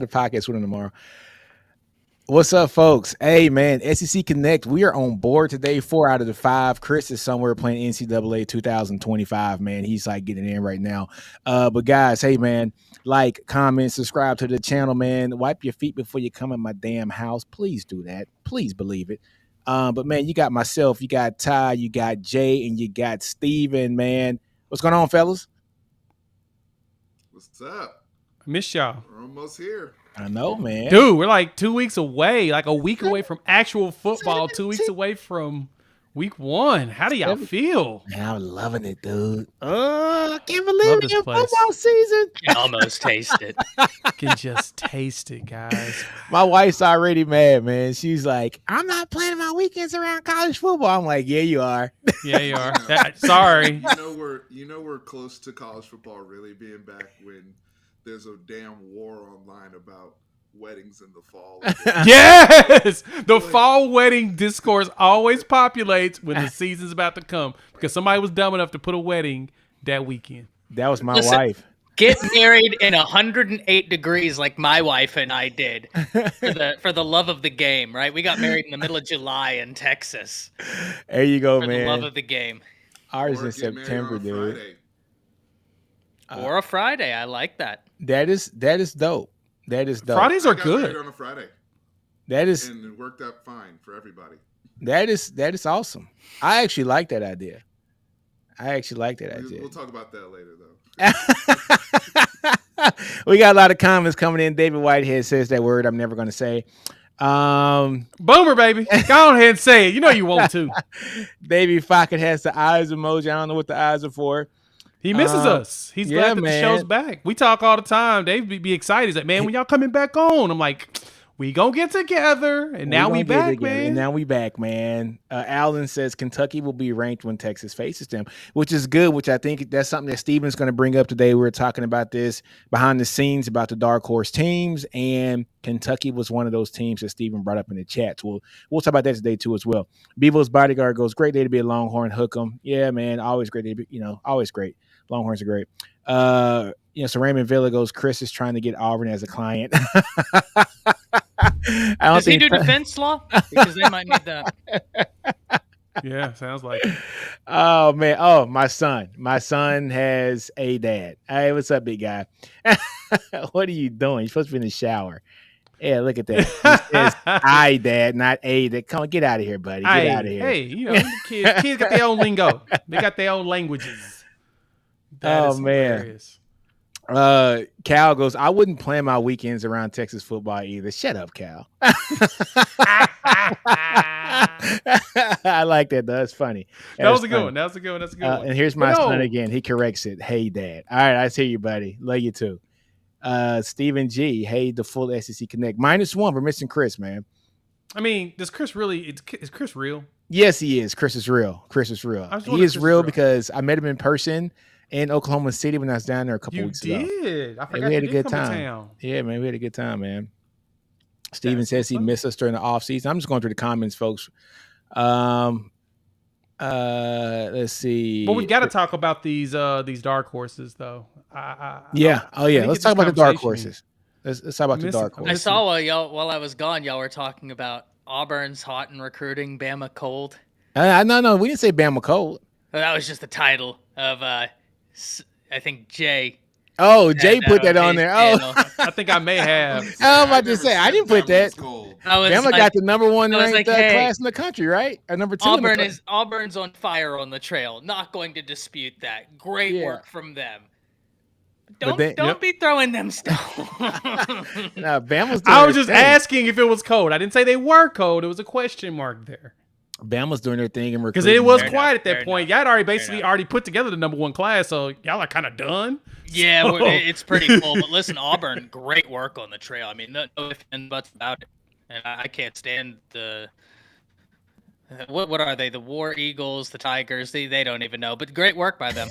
the podcast with him tomorrow. What's up, folks? Hey, man, SEC Connect. We are on board today. 4 out of the 5. Chris is somewhere playing NCAA 2025. Man, he's like getting in right now. But guys, hey, man, like, comment, subscribe to the channel, man. Wipe your feet before you come in my damn house. Please do that. Please believe it. But man, you got myself, you got Ty, you got Jay, and you got Steven, man. What's going on, fellas? What's up? I miss y'all. We're almost here. I know, man. Dude, we're like 2 weeks away, like a week away from actual football, 2 weeks away from week 1. How do y'all feel? Man, I'm loving it, dude. I can't believe Love it. this It's place. football season. Can almost taste it. Can just taste it, guys. My wife's already mad, man. She's like, I'm not planning my weekends around college football. I'm like, yeah, you are. Yeah, you are. Sorry. You know we're close to college football really being back when there's a damn war online about weddings in the fall. Yes! The fall wedding discourse always populates when the season's about to come because somebody was dumb enough to put a wedding that weekend. That was my wife. Get married in 108 degrees like my wife and I did for the love of the game, right? We got married in the middle of July in Texas. There you go, for man. the love of the game. Ours Or in get married September, on a dude. Friday. Or a Friday. I like that. That is dope. That is dope. Fridays I are got good. married on a Friday, That is and it worked out fine for everybody. that is awesome. I actually like that idea. We'll talk about that later, though. We got a lot of comments coming in. David Whitehead says that word I'm never going to say. Boomer, baby. Go on ahead and say it. You know you want to. Davey Fockett has the eyes emoji. I don't know what the eyes are for. He misses us. He's glad that man. the show's back. We talk all the time. Dave be excited. He's like, man, when y'all coming back on? I'm like, we gonna get together. And now we back, man. And now we back, man. Alan says Kentucky will be ranked when Texas faces them, which is good, which I think that's something that Steven's going to bring up today. We were talking about this behind the scenes about the dark horse teams, and Kentucky was one of those teams that Steven brought up in the chat. So we'll talk about that today too as well. Bevo's Bodyguard goes, great day to be a Longhorn. Hook 'em. Yeah, man. Always great day to be, always great. Longhorns are great. So Raymond Villa goes, Chris is trying to get Auburn as a client. Does he do defense law? Because they might need that. Yeah, sounds like it. Oh, man. Oh, my son. My son has a dad. Hey, what's up, big guy? What are you doing? You're supposed to be in the shower. Yeah, look at that. He says, I, dad, not a dad. Come on, get out of here, buddy. Get out of here. Hey, the kids got their own lingo. They got their own languages. That is man. Cal goes, I wouldn't plan my weekends around Texas football either. Shut up, Cal. I like that, though. That's funny. That was a good one. That's a good one. And here's my son again. He corrects it. Hey, dad. All right, I see you, buddy. Love you, too. Stephen G. Hey, the full SEC Connect. -1 for missing Chris, man. I mean, does Chris really – is Chris real? Yes, he is. Chris is real. He is real because I met him in person in Oklahoma City when I was down there a couple weeks ago. You did. I forgot we had you a did good come to time. town. Yeah, man, we had a good time, man. Steven says he missed us during the off season. I'm just going through the comments, folks. Let's see. But we've got to talk about these dark horses, though. Let's talk about the dark horses. Let's talk about the dark horses. I saw while I was gone, y'all were talking about Auburn's hot in recruiting, Bama cold. No, we didn't say Bama cold. That was just the title of I think Jay. Oh, Jay put that on there. Oh, I think I may have. I was about to say I didn't put that. Bama got the number 1 ranked class in the country, right? Or number 2. Auburn's on fire on the trail. Not going to dispute that. Great work from them. Don't be throwing them stones. Bama's. I was just asking if it was cold. I didn't say they were cold. It was a question mark there. Bama's doing their thing in recruiting. Because it was quiet at that point. Y'all had already put together the number 1 class, so y'all are kind of done. Yeah, it's pretty cool. But listen, Auburn, great work on the trail. I mean, no ifs and buts about it. And I can't stand the what are they? The War Eagles, the Tigers. They don't even know. But great work by them.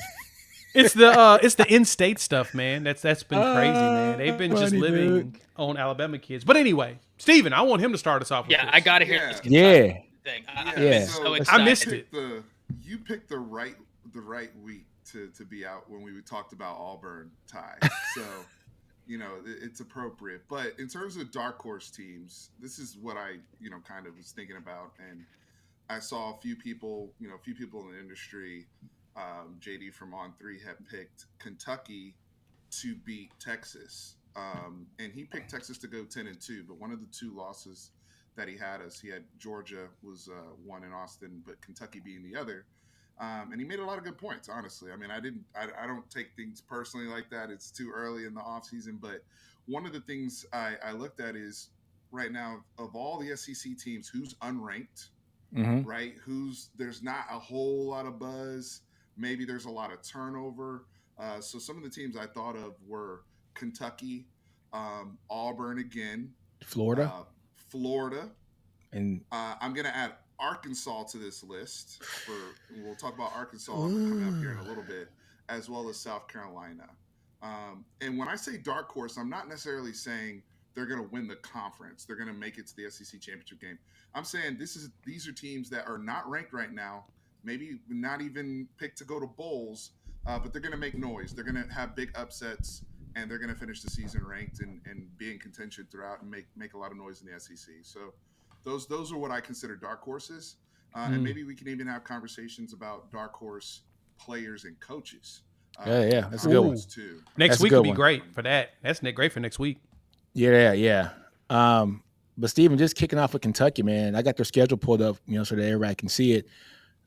It's the in-state stuff, man. That's been crazy, man. They've been just living on Alabama kids. But anyway, Steven, I want him to start us off with this. I got to hear this. Thing. So I missed it. You picked the right week to be out when we talked about Auburn tie. So it's appropriate. But in terms of dark horse teams, this is what I kind of was thinking about, and I saw a few people in the industry. JD from On Three had picked Kentucky to beat Texas, and he picked Texas to go 10-2. But one of the two losses that he had Georgia was one in Austin, but Kentucky being the other. And he made a lot of good points, honestly. I mean, I don't take things personally like that. It's too early in the offseason. But one of the things I looked at is right now, of all the SEC teams, who's unranked, right? There's not a whole lot of buzz. Maybe there's a lot of turnover. So some of the teams I thought of were Kentucky, Auburn again, Florida, and I'm going to add Arkansas to this list. We'll talk about Arkansas coming up here in a little bit, as well as South Carolina. And when I say dark horse, I'm not necessarily saying they're going to win the conference. They're going to make it to the SEC championship game. I'm saying these are teams that are not ranked right now, maybe not even picked to go to bowls, but they're going to make noise. They're going to have big upsets, and they're going to finish the season ranked and be in contention throughout and make a lot of noise in the SEC. So those are what I consider dark horses. And maybe we can even have conversations about dark horse players and coaches. Yeah, that's a good one too. Next week would be great for that. That's great for next week. Yeah. But Steven, just kicking off with Kentucky, man, I got their schedule pulled up, so that everybody can see it.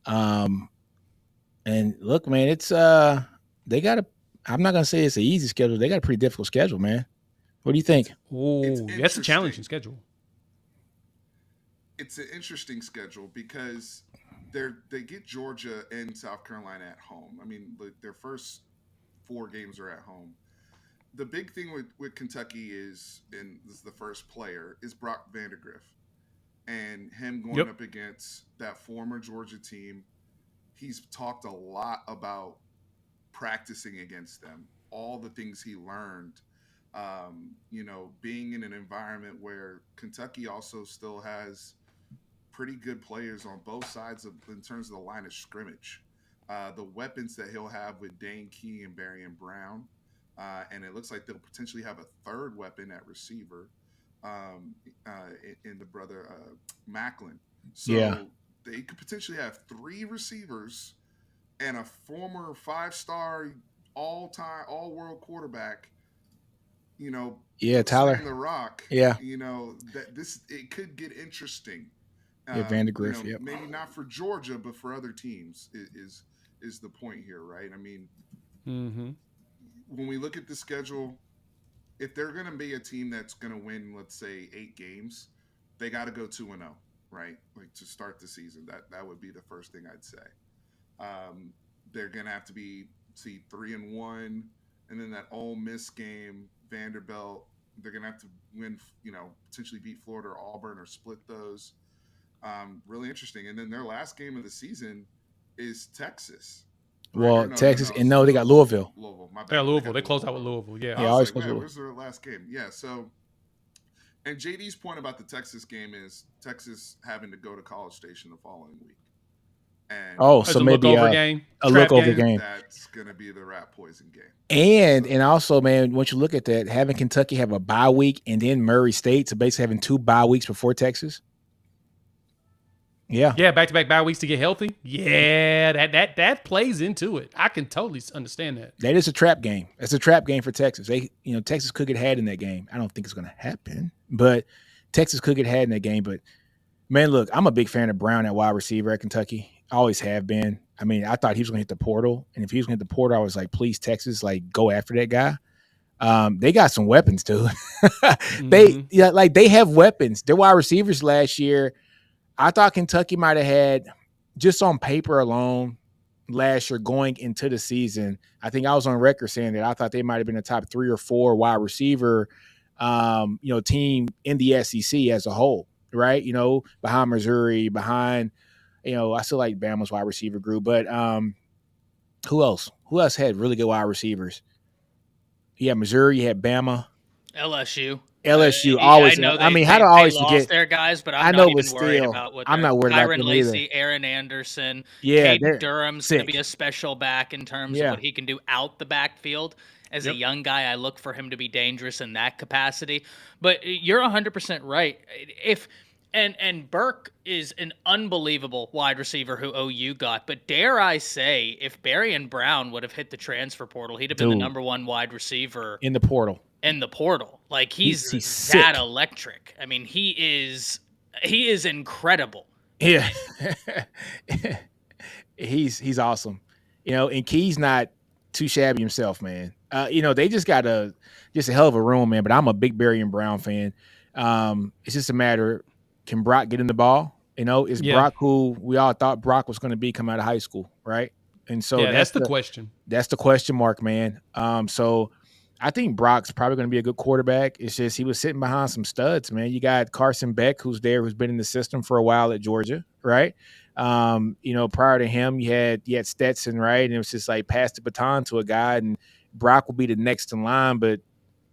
And look, man, it's they got I'm not gonna say it's an easy schedule. They got a pretty difficult schedule, man. What do you think? Oh, that's a challenging schedule. It's an interesting schedule because they get Georgia and South Carolina at home. I mean, their first 4 games are at home. The big thing with Kentucky is, and this is the first player, is Brock Vandagriff. And him going up against that former Georgia team, he's talked a lot about practicing against them, all the things he learned, being in an environment where Kentucky also still has pretty good players on both sides in terms of the line of scrimmage. The weapons that he'll have with Dane Key and Barrion Brown, and it looks like they'll potentially have a third weapon at receiver in the brother Macklin. So they could potentially have 3 receivers and a former 5-star all-world quarterback, Tyler the rock. Yeah. That it could get interesting. Vandagriff, maybe not for Georgia, but for other teams is the point here, right? I mean, when we look at the schedule, if they're going to be a team that's going to win, let's say 8 games, they got to go 2-0, right? Like to start the season, that would be the first thing I'd say. They're going to have to be 3-1, and then that Ole Miss game, Vanderbilt, they're going to have to win, potentially beat Florida or Auburn or split those. Really interesting. And then their last game of the season is Texas. Well, Texas, and they got Louisville. My bad. Yeah, Louisville. They close out with Louisville. Yeah. Always close Louisville. Where's their last game? Yeah. So, and JD's point about the Texas game is Texas having to go to College Station the following week. And so maybe a look-over game. That's gonna be the rat poison game. And also, man, once you look at that, having Kentucky have a bye week and then Murray State, so basically having 2 bye weeks before Texas. Yeah, back-to-back bye weeks to get healthy. Yeah, that plays into it. I can totally understand that. That is a trap game. It's a trap game for Texas. Texas could get had in that game. I don't think it's going to happen, but Texas could get had in that game. But man, look, I'm a big fan of Brown at wide receiver at Kentucky. I always have been. I mean, I thought he was going to hit the portal, and if he was going to hit the portal, I was like, please, Texas, go after that guy. They got some weapons too. They have weapons. Their wide receivers last year, I thought Kentucky might have had, just on paper alone, last year going into the season. I think I was on record saying that I thought they might have been a top 3 or 4 wide receiver, team in the SEC as a whole, right? Behind Missouri, behind, I still like Bama's wide receiver group, but who else? Who else had really good wide receivers? You had Missouri, you had Bama, LSU. Always. How do I always forget their guys? But I'm not even worried about what I'm not worried about them either. Lacey, Aaron Anderson, yeah, Caden Durham's going to be a special back in terms of what he can do out the backfield. as a young guy, I look for him to be dangerous in that capacity. But you're 100% right. And Burke is an unbelievable wide receiver who OU got. But dare I say, if Berrien Brown would have hit the transfer portal, he'd have been the number one wide receiver in the portal. Like he's sick. that electric. I mean, he is incredible. Yeah. he's awesome. And Key's not too shabby himself, man. They just got a hell of a room, man. But I'm a big Berrien Brown fan. It's just a matter, can Brock get in the ball? Is Brock who we all thought Brock was going to be coming out of high school, right? And so that's the question. That's the question mark, man. So I think Brock's probably going to be a good quarterback. It's just he was sitting behind some studs, man. You got Carson Beck, who's been in the system for a while at Georgia, right? Prior to him, you had Stetson, right? And it was just like pass the baton to a guy, and Brock will be the next in line, but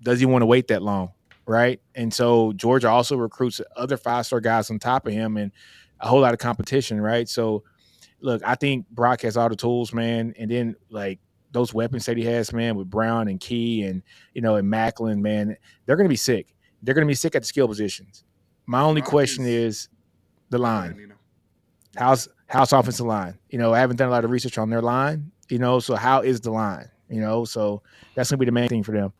does he want to wait that long, right? And so Georgia also recruits other 5-star guys on top of him and a whole lot of competition, right? So, look, I think Brock has all the tools, man. And then, like, those weapons that he has, man, with Brown and Key and, and Macklin, man, they're going to be sick. They're going to be sick at the skill positions. My only question is the line. How's offensive line? I haven't done a lot of research on their line, so how is the line? So that's going to be the main thing for them.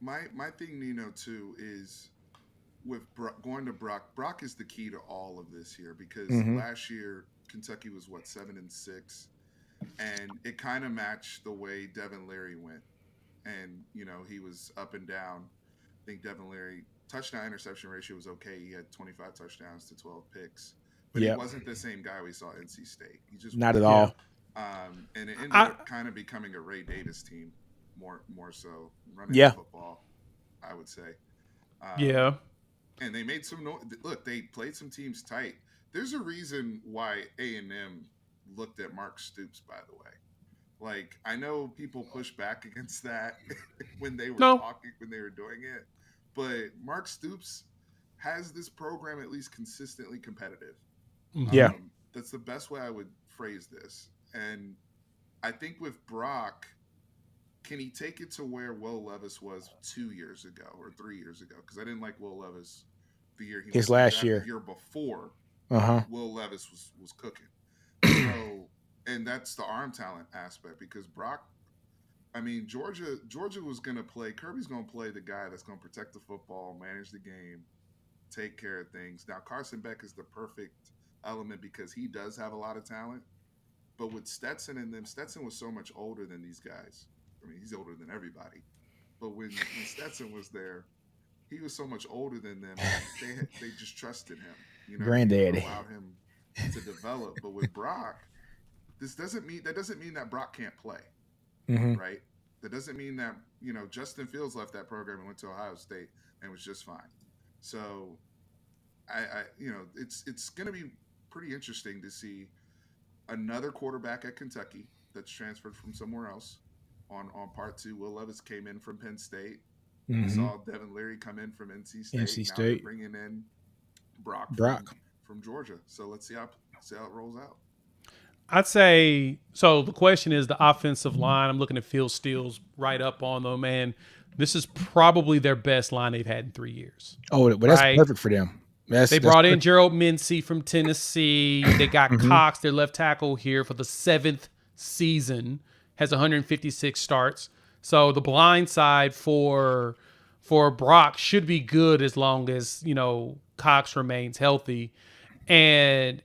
My thing, Nino, too, is with going to Brock. Brock is the key to all of this here because last year Kentucky was 7-6. And it kind of matched the way Devin Leary went. And, he was up and down. I think Devin Leary, touchdown interception ratio was okay. He had 25 touchdowns to 12 picks. But he wasn't the same guy we saw at NC State. He just not at all. And it ended up kind of becoming a Ray Davis team more so. Running the football, I would say. And they made some look, they played some teams tight. There's a reason why A&M looked at Mark Stoops, by the way. Like, I know people push back against that when they were talking, when they were doing it, but Mark Stoops has this program at least consistently competitive. That's the best way I would phrase this. And I think with Brock, can he take it to where Will Levis was 2 years ago or 3 years ago? Because I didn't like Will Levis the year he his last year. The year before, Will Levis was cooking. So, and that's the arm talent aspect because Brock, I mean, Georgia was going to play, Kirby's going to play the guy that's going to protect the football, manage the game, take care of things. Now, Carson Beck is the perfect element because he does have a lot of talent. But with Stetson and them, Stetson was so much older than these guys. I mean, he's older than everybody. But when Stetson was there, he was so much older than them. They just trusted him. Granddaddy. Allowed him to develop. But with Brock, that doesn't mean that Brock can't play, right? That doesn't mean that Justin Fields left that program and went to Ohio State and was just fine. So, it's going to be pretty interesting to see another quarterback at Kentucky that's transferred from somewhere else on part two. Will Levis came in from Penn State. We saw Devin Leary come in from NC State. Now they're bringing in Brock. From Georgia. So let's see how it rolls out. I'd say, so the question is the offensive line. I'm looking at Phil Steele's right up on them, and this is probably their best line they've had in 3 years. Oh, but that's perfect for them. They brought in Gerald Mincey from Tennessee. They got Cox, their left tackle, here for the 7th season, has 156 starts. So the blind side for Brock should be good as long as, Cox remains healthy. And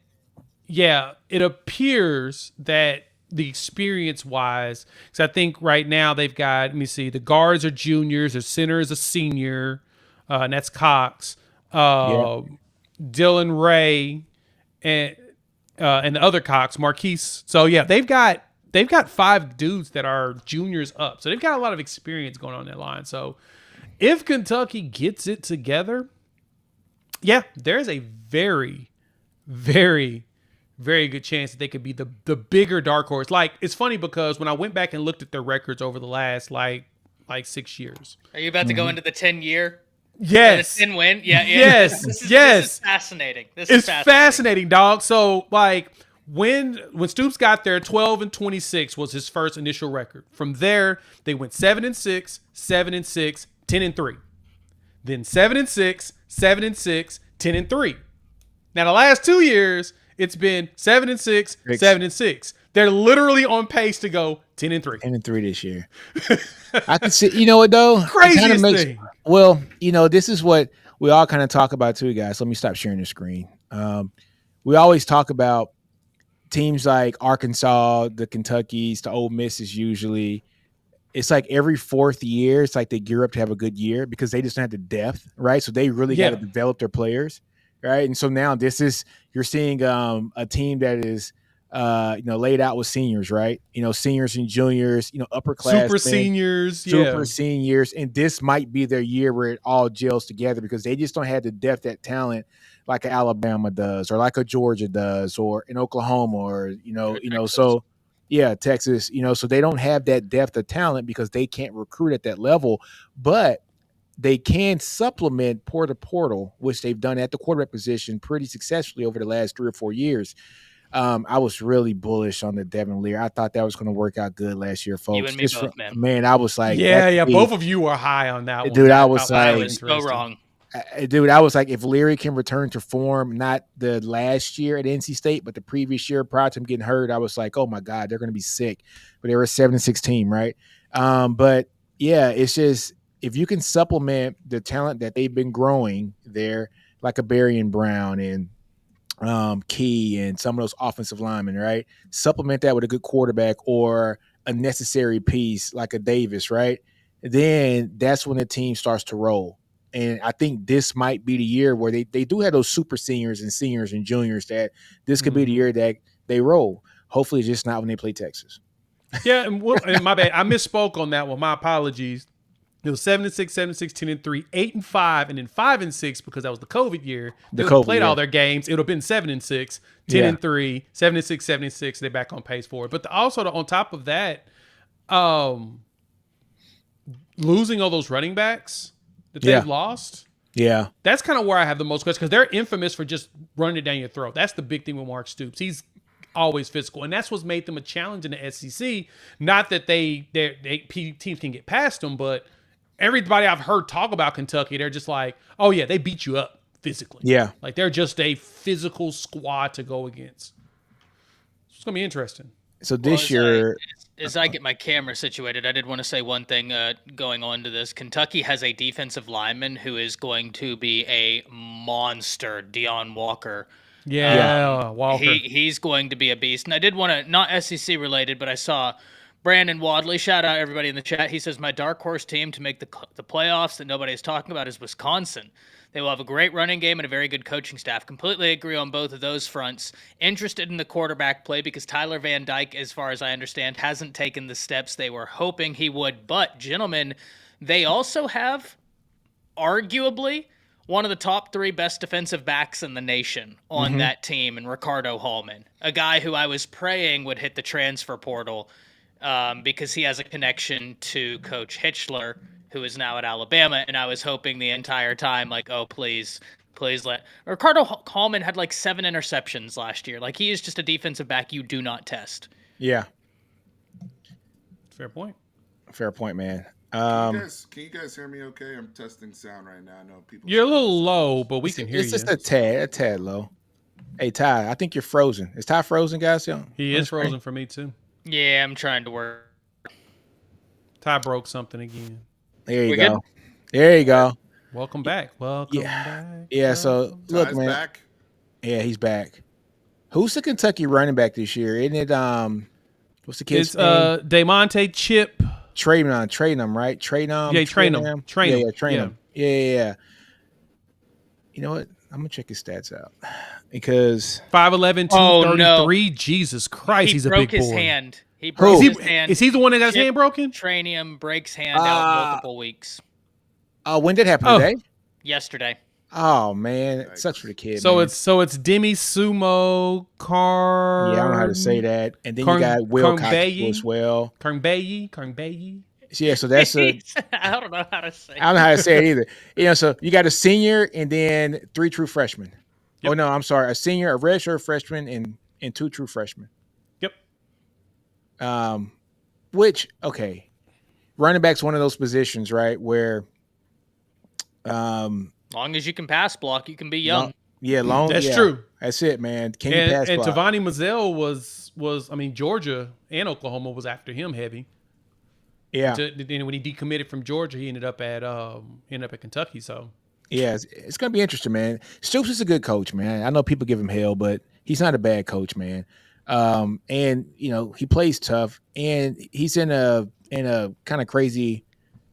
yeah, it appears that the experience-wise, because I think right now they've got, let me see, the guards are juniors, the center is a senior, and that's Cox, Dylan Ray, and the other Cox, Marquise. So yeah, they've got 5 dudes that are juniors up. So they've got a lot of experience going on in that line. So if Kentucky gets it together, yeah, there's a very, very, very good chance that they could be the bigger dark horse. Like, it's funny because when I went back and looked at their records over the last like 6 years. Are you about to go into the 10-year? Yes. The 10 win? Yeah. Yes. This is fascinating. It's fascinating, dog. So, like, when Stoops got there, 12-26 was his first initial record. From there, they went 7-6, 7-6, 10-3. Then 7-6, 7-6, 10-3. Now the last 2 years, it's been 7-6, 7-6. They're literally on pace to go 10-3. 10-3 this year. I can see. You know what though? Craziest thing. Well, this is what we all kind of talk about too, guys. Let me stop sharing the screen. We always talk about teams like Arkansas, the Kentuckys, the Ole Misses. Usually, it's like every fourth year, it's like they gear up to have a good year because they just don't have the depth, right? So they really got to develop their players, right? And so now you're seeing a team that is laid out with seniors, right? Seniors and juniors, upper class, super seniors, and this might be their year where it all gels together because they just don't have the depth, that talent like an Alabama does, or like a Georgia does, or in Oklahoma, or so yeah, Texas, so they don't have that depth of talent because they can't recruit at that level, but they can supplement portal, which they've done at the quarterback position pretty successfully over the last 3 or 4 years. I was really bullish on the Devin Lear. I thought that was going to work out good last year, folks. You and me both, man. I was like, both of you were high on that one. Dude, I was so wrong. Dude, I was like, if Leary can return to form, not the last year at NC State, but the previous year prior to him getting hurt, I was like, oh my God, they're going to be sick. But they were a 7-6 team, right? But yeah, it's just if you can supplement the talent that they've been growing there, like a Barry and Brown and Key and some of those offensive linemen, right? Supplement that with a good quarterback or a necessary piece like a Davis, right? Then that's when the team starts to roll. And I think this might be the year where they do have those super seniors and juniors that this could be the year that they roll. Hopefully it's just not when they play Texas. Yeah, and my bad. I misspoke on that one. My apologies. It was 7-6, 7-6, 10-3, 8-5, and then 5-6 because that was the COVID year. They played all their games. It would have been 7-6, 10-3, 7-6, 7-6. They're back on pace for it. But also on top of that, losing all those running backs that they've lost. Yeah. That's kind of where I have the most questions because they're infamous for just running it down your throat. That's the big thing with Mark Stoops. He's always physical, and that's what's made them a challenge in the SEC. Not that teams can get past them, but everybody I've heard talk about Kentucky, they're just like, oh yeah, they beat you up physically. Yeah. Like they're just a physical squad to go against. It's going to be interesting. So this year, as I get my camera situated, I did want to say one thing going on to this. Kentucky has a defensive lineman who is going to be a monster, Deion Walker. Yeah, Walker. He's going to be a beast. And I did want to, not SEC related, but I saw Brandon Wadley, shout out everybody in the chat. He says, my dark horse team to make the playoffs that nobody's talking about is Wisconsin. They will have a great running game and a very good coaching staff. Completely agree on both of those fronts. Interested in the quarterback play because Tyler Van Dyke, as far as I understand, hasn't taken the steps they were hoping he would. But, gentlemen, they also have arguably one of the top 3 best defensive backs in the nation on that team, and Ricardo Hallman, a guy who I was praying would hit the transfer portal because he has a connection to Coach Hitchler, who is now at Alabama, and I was hoping the entire time, like, oh, please let Ricardo Hallman had like 7 interceptions last year. Like, he is just a defensive back you do not test. Yeah. Fair point, man. Can you guys hear me okay? I'm testing sound right now. I know people. You're a little low, but we can hear you. It's just a tad low. Hey, Ty, I think you're frozen. Is Ty frozen, guys? He is frozen for me, too. Yeah, I'm trying to work. Ty broke something again. There you go. There you go. Welcome back. Back. Yeah, so look, Ty's man. Back. Yeah, he's back. Who's the Kentucky running back this year? Isn't it what's the kid's name? It's DeMonte Chip. Trainum, right? Trainum. Yeah, Trainum. Yeah. You know what? I'm gonna check his stats out because 5'11", 233. No. Jesus Christ, he's a big boy. He broke his hand. He broke his hand. Is he the one that got his hand broken? Tranium breaks hand out multiple weeks. When did it happen today? Yesterday. Oh man, it sucks for the kid. So man. it's Demi Sumo Car. Yeah, I don't know how to say that. And then you got Will Cox as well. Karnbayi. Yeah, so that's I don't know how to say. I don't know how to say it either. So you got a senior and then 3 true freshmen. Yep. Oh no, I'm sorry, a senior, a redshirt freshman, and and 2 true freshmen. Yep. Which, okay, running back's one of those positions, right, where long as you can pass block, you can be young. That's true. That's it, man. Can you pass and block? Tavani Mazzell was I mean, Georgia and Oklahoma was after him heavy. Yeah. Then when he decommitted from Georgia, he ended up at Kentucky. So yeah, it's gonna be interesting, man. Stoops is a good coach, man. I know people give him hell, but he's not a bad coach, man. And he plays tough, and he's in a kind of crazy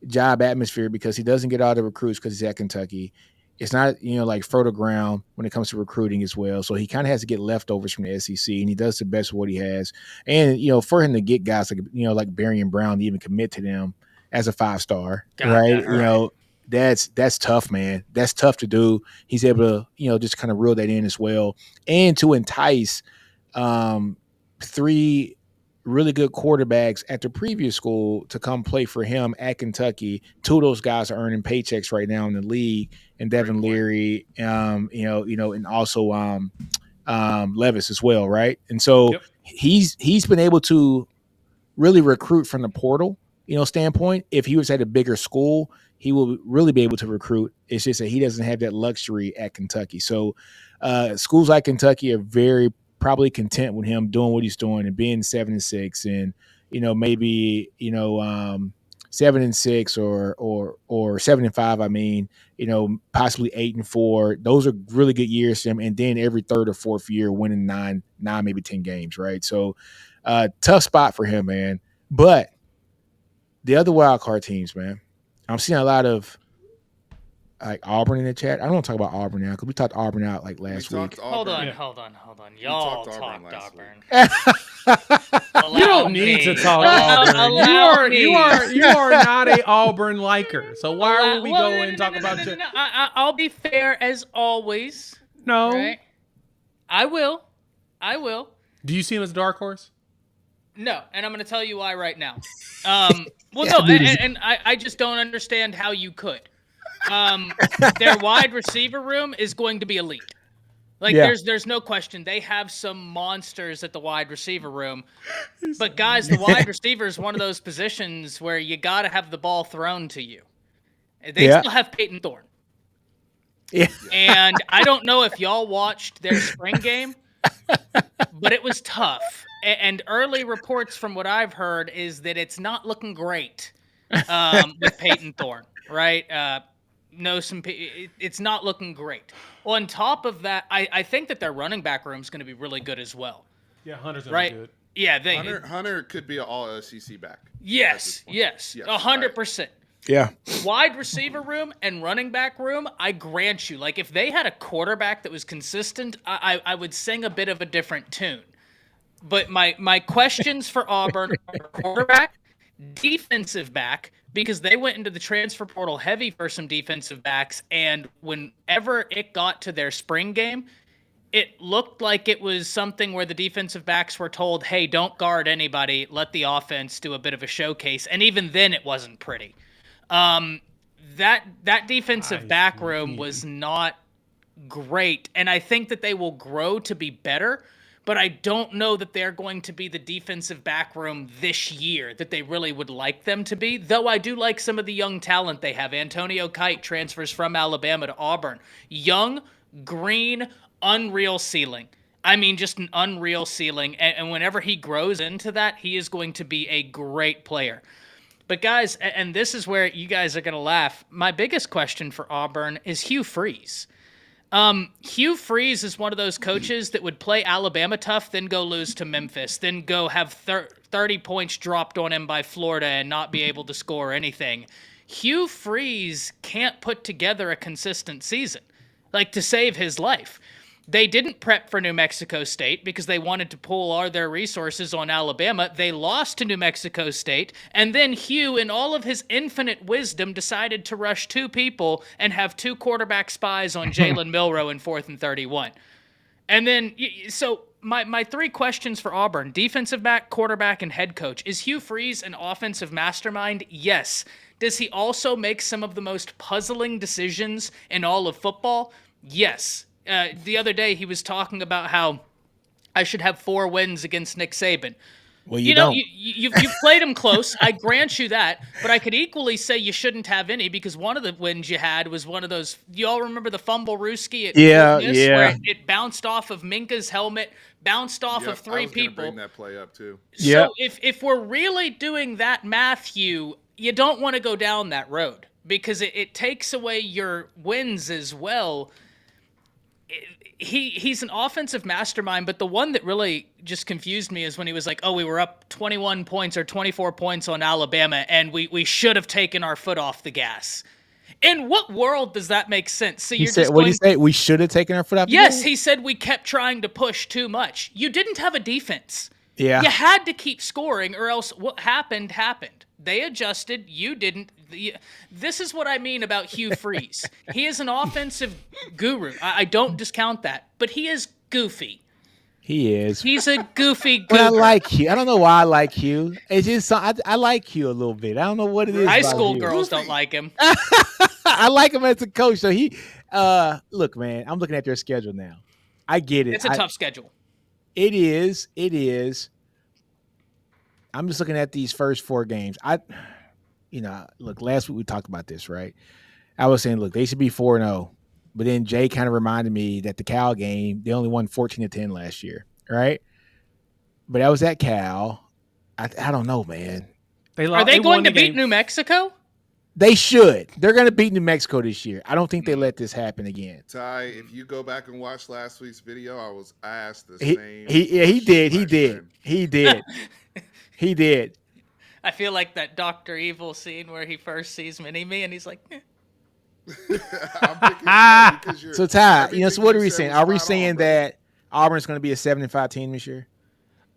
job atmosphere because he doesn't get all the recruits because he's at Kentucky. It's not, like fertile ground when it comes to recruiting as well. So he kind of has to get leftovers from the SEC, and he does the best of what he has. And, for him to get guys like Barry and Brown to even commit to them as a 5-star, right? That's tough, man. That's tough to do. He's able to, just kind of reel that in as well. And to entice 3 really good quarterbacks at the previous school to come play for him at Kentucky. 2 of those guys are earning paychecks right now in the league, and Devin Leary, and also Levis as well, right? And so he's been able to really recruit from the portal, standpoint. If he was at a bigger school, he will really be able to recruit. It's just that he doesn't have that luxury at Kentucky. So schools like Kentucky are very probably content with him doing what he's doing and being 7-6 and, maybe, 7-6 or 7-5. I mean, possibly 8-4. Those are really good years for him. And then every 3rd or 4th year winning 9, maybe 10 games. Right. So tough spot for him, man. But the other wild card teams, man, I'm seeing a lot of like Auburn in the chat. I don't want to talk about Auburn now because we talked Auburn out like last week. Hold on. Y'all talked Auburn. You don't need to talk Auburn. You are not a Auburn liker. So why would we go and talk about you? I'll be fair as always. No. Right? I will. Do you see him as a dark horse? No, and I'm going to tell you why right now. I just don't understand how you could. Their wide receiver room is going to be elite. There's no question. They have some monsters at the wide receiver room. But guys, the wide receiver is one of those positions where you got to have the ball thrown to you. They still have Peyton Thorne. Yeah. And I don't know if y'all watched their spring game, but it was tough. And early reports from what I've heard is that it's not looking great with Peyton Thorne, right? It's not looking great. On top of that, I think that their running back room is going to be really good as well. Yeah, Hunter's going right? to be good. Yeah, Hunter could be an all SEC back. Yes, 100%. Yeah. Wide receiver room and running back room, I grant you. Like, if they had a quarterback that was consistent, I would sing a bit of a different tune. But my questions for Auburn are quarterback, defensive back, because they went into the transfer portal heavy for some defensive backs, and whenever it got to their spring game, it looked like it was something where the defensive backs were told, hey, don't guard anybody, let the offense do a bit of a showcase, and even then it wasn't pretty. That defensive back room was not great, and I think that they will grow to be better, but I don't know that they're going to be the defensive back room this year that they really would like them to be, though I do like some of the young talent they have. Antonio Kite transfers from Alabama to Auburn. Young, green, unreal ceiling. I mean, just an unreal ceiling, and whenever he grows into that, he is going to be a great player. But guys, and this is where you guys are going to laugh, my biggest question for Auburn is Hugh Freeze. Hugh Freeze is one of those coaches that would play Alabama tough, then go lose to Memphis, then go have 30 points dropped on him by Florida and not be able to score anything. Hugh Freeze can't put together a consistent season, like to save his life. They didn't prep for New Mexico State because they wanted to pool all their resources on Alabama. They lost to New Mexico State, and then Hugh, in all of his infinite wisdom, decided to rush 2 people and have 2 quarterback spies on Jalen Milroe in 4th and 31. And then, so my 3 questions for Auburn: defensive back, quarterback, and head coach. Is Hugh Freeze an offensive mastermind? Yes. Does he also make some of the most puzzling decisions in all of football? Yes. The other day he was talking about how I should have 4 wins against Nick Saban. Well, you don't. You've played him close. I grant you that, but I could equally say you shouldn't have any because one of the wins you had was one of those. You all remember the fumble Rooski at Fort Miss, where it bounced off of Minka's helmet, bounced off of 3 people. Bring that play up too. So if we're really doing that math, Hugh, you don't want to go down that road because it takes away your wins as well. He's an offensive mastermind, but the one that really just confused me is when he was like, oh, we were up 21 points or 24 points on Alabama, and we should have taken our foot off the gas. In what world does that make sense? So what did he say? We should have taken our foot off the gas? Yes, he said we kept trying to push too much. You didn't have a defense. Yeah. You had to keep scoring, or else what happened. They adjusted. You didn't. This is what I mean about Hugh Freeze. He is an offensive guru. I don't discount that, but he is goofy. He is. He's a goofy guru. But I like Hugh. I don't know why I like Hugh. It's just I like Hugh a little bit. I don't know what it is. High school girls don't like him. I like him as a coach. So look, man, I'm looking at their schedule now. I get it. It's a tough schedule. It is. I'm just looking at these first 4 games. Look, last week we talked about this, right? I was saying, look, they should be 4-0. But then Jay kind of reminded me that the Cal game, they only won 14-10 last year, right? But that was at Cal. I don't know, man. Are they going to beat New Mexico? They should. They're going to beat New Mexico this year. I don't think they let this happen again. Ty, if you go back and watch last week's video, I asked the same. He did. He did. I feel like that Dr. Evil scene where he first sees Mini-Me and he's like, eh. So Ty, so what are we saying? Are we saying that Auburn's going to be a 7-5 team this year?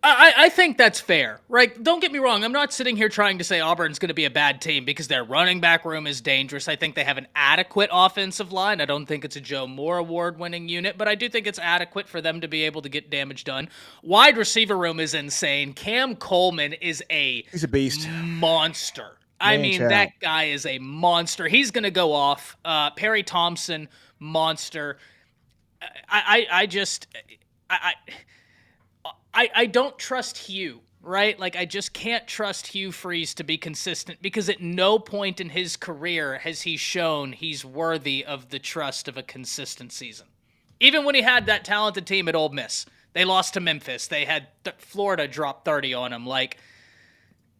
I think that's fair, right? Don't get me wrong. I'm not sitting here trying to say Auburn's going to be a bad team because their running back room is dangerous. I think they have an adequate offensive line. I don't think it's a Joe Moore award-winning unit, but I do think it's adequate for them to be able to get damage done. Wide receiver room is insane. Cam Coleman is he's a beast, monster. That guy is a monster. He's going to go off. Perry Thompson, monster. I don't trust Hugh, right? Like, I just can't trust Hugh Freeze to be consistent because at no point in his career has he shown he's worthy of the trust of a consistent season. Even when he had that talented team at Ole Miss, they lost to Memphis. They had Florida drop 30 on him. Like,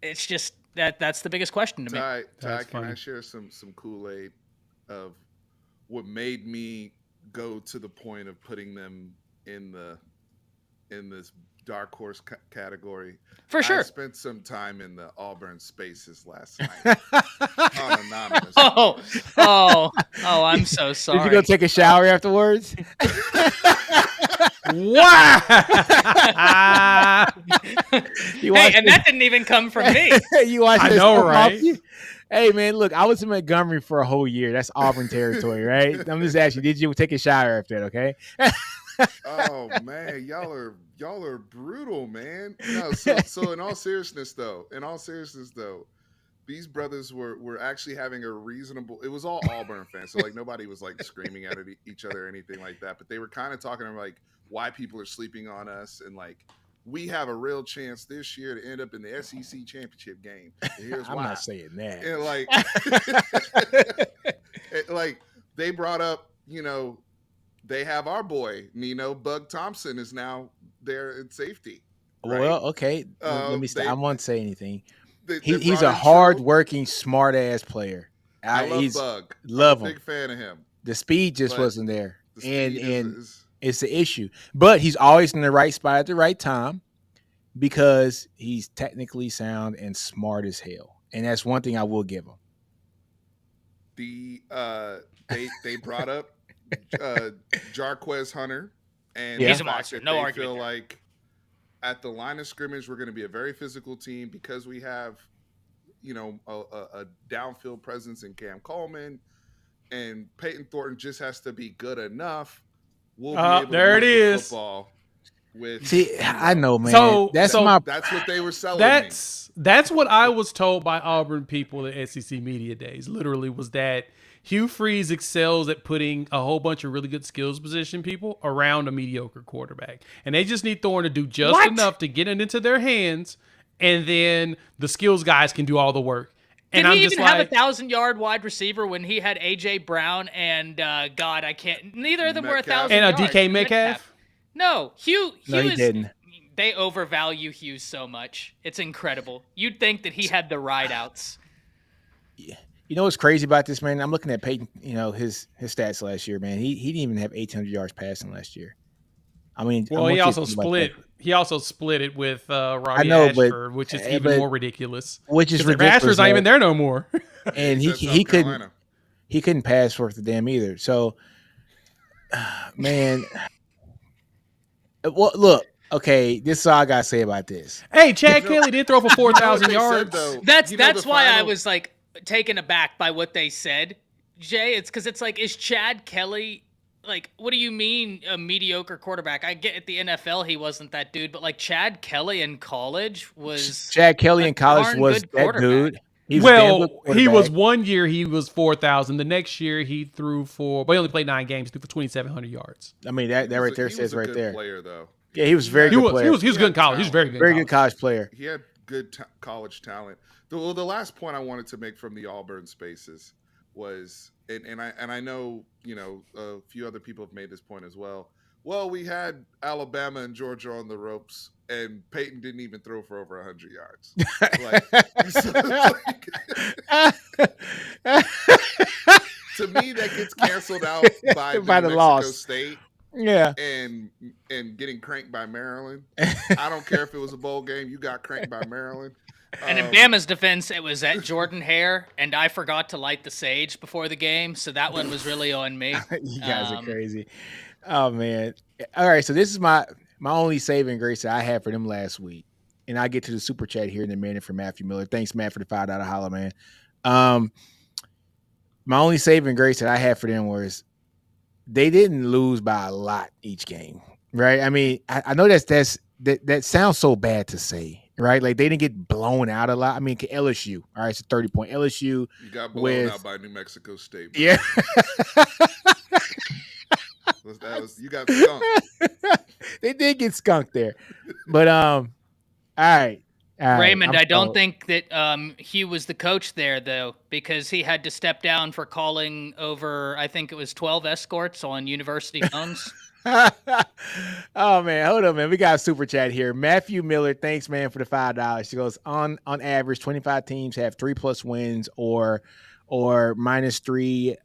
it's just that's the biggest question to me. Ty, can I share some Kool-Aid of what made me go to the point of putting them in this dark horse category? For sure. I spent some time in the Auburn spaces last night on Anonymous. I'm so sorry. Did you go take a shower afterwards? Wow. And that didn't even come from me. You watched I know, right? Hey, man, look, I was in Montgomery for a whole year. That's Auburn territory, right? I'm just asking, did you take a shower after that, okay? Oh, man, y'all are brutal, man. No, so in all seriousness, though, these brothers were actually having a reasonable. It was all Auburn fans, so like nobody was like screaming at each other or anything like that. But they were kind of talking about like why people are sleeping on us and like we have a real chance this year to end up in the SEC championship game. And here's I'm why. not saying that. And like they brought up, they have our boy Nino Bug Thompson is now there at safety. Right? Well, okay. Let me stop. I won't say anything. They he's a hard-working, smart-ass player. I love Bug. Love I'm a him. big fan of him. The speed just wasn't there, and is it's the issue. But he's always in the right spot at the right time because he's technically sound and smart as hell, and that's one thing I will give him. They brought up Jarquez Hunter, and he's a monster. No argument. Feel like at the line of scrimmage, we're going to be a very physical team because we have, a downfield presence in Cam Coleman, and Peyton Thornton just has to be good enough. We'll be able there to it move the is. Football with, See, I know, man. So that's what they were selling. That's what I was told by Auburn people at SEC Media Days. Literally, was that Hugh Freeze excels at putting a whole bunch of really good skills position people around a mediocre quarterback. And they just need Thorne to do just enough to get it into their hands, and then the skills guys can do all the work. And Did he even have a 1,000-yard wide receiver when he had A.J. Brown and, God, I can't – neither of them were 1,000 yards. And DK Metcalf? No, Hugh he didn't. They overvalue Hughes so much. It's incredible. You'd think that he had the rideouts. Yeah. You know what's crazy about this, man? I'm looking at Peyton, his stats last year, man. He didn't even have 1,800 yards passing last year. I mean, well, he also split it with Robbie Ashford, which is even more ridiculous. Which is ridiculous. Ashford's not even there no more. And he couldn't pass worth a damn either. So, man, well, look. Okay, this is all I gotta say about this. Hey, Chad Kelly did throw for 4,000 yards. That's why I was like taken aback by what they said, Jay. It's because it's like, is Chad Kelly like? What do you mean a mediocre quarterback? I get at the NFL he wasn't that dude, but like Chad Kelly in college was. Chad Kelly in college was that dude. He was 1 year he was 4,000. The next year he threw for, but he only played 9 games. Threw for 2,700 yards. I mean that right there says right there. Player though. Yeah, he was very good player. He was good in college. He was very good. Very good college player. He had good college talent. The last point I wanted to make from the Auburn spaces was, and I know a few other people have made this point as well. Well, we had Alabama and Georgia on the ropes, and Peyton didn't even throw for over 100 yards. To me, that gets canceled out by the loss. State. Yeah, and getting cranked by Maryland. I don't care if it was a bowl game. You got cranked by Maryland. And in Bama's defense, it was at Jordan Hare, and I forgot to light the sage before the game, so that one was really on me. You guys are crazy. Oh man! All right, so this is my only saving grace that I had for them last week, and I get to the super chat here in a minute for Matthew Miller. Thanks, Matt, for the $5 holla, man. My only saving grace that I had for them was they didn't lose by a lot each game, right? I mean, I know that sounds so bad to say, right? Like they didn't get blown out a lot. I mean, LSU, all right, it's a 30-point LSU. You got blown out by New Mexico State. Bro. Yeah. You got skunked. They did get skunked there. But all right. Raymond, I don't think that Hugh was the coach there, though, because he had to step down for calling over, I think it was 12 escorts on university phones. Oh, man. Hold on, man. We got a super chat here. Matthew Miller, thanks, man, for the $5. She goes, on average, 25 teams have 3+ wins or -3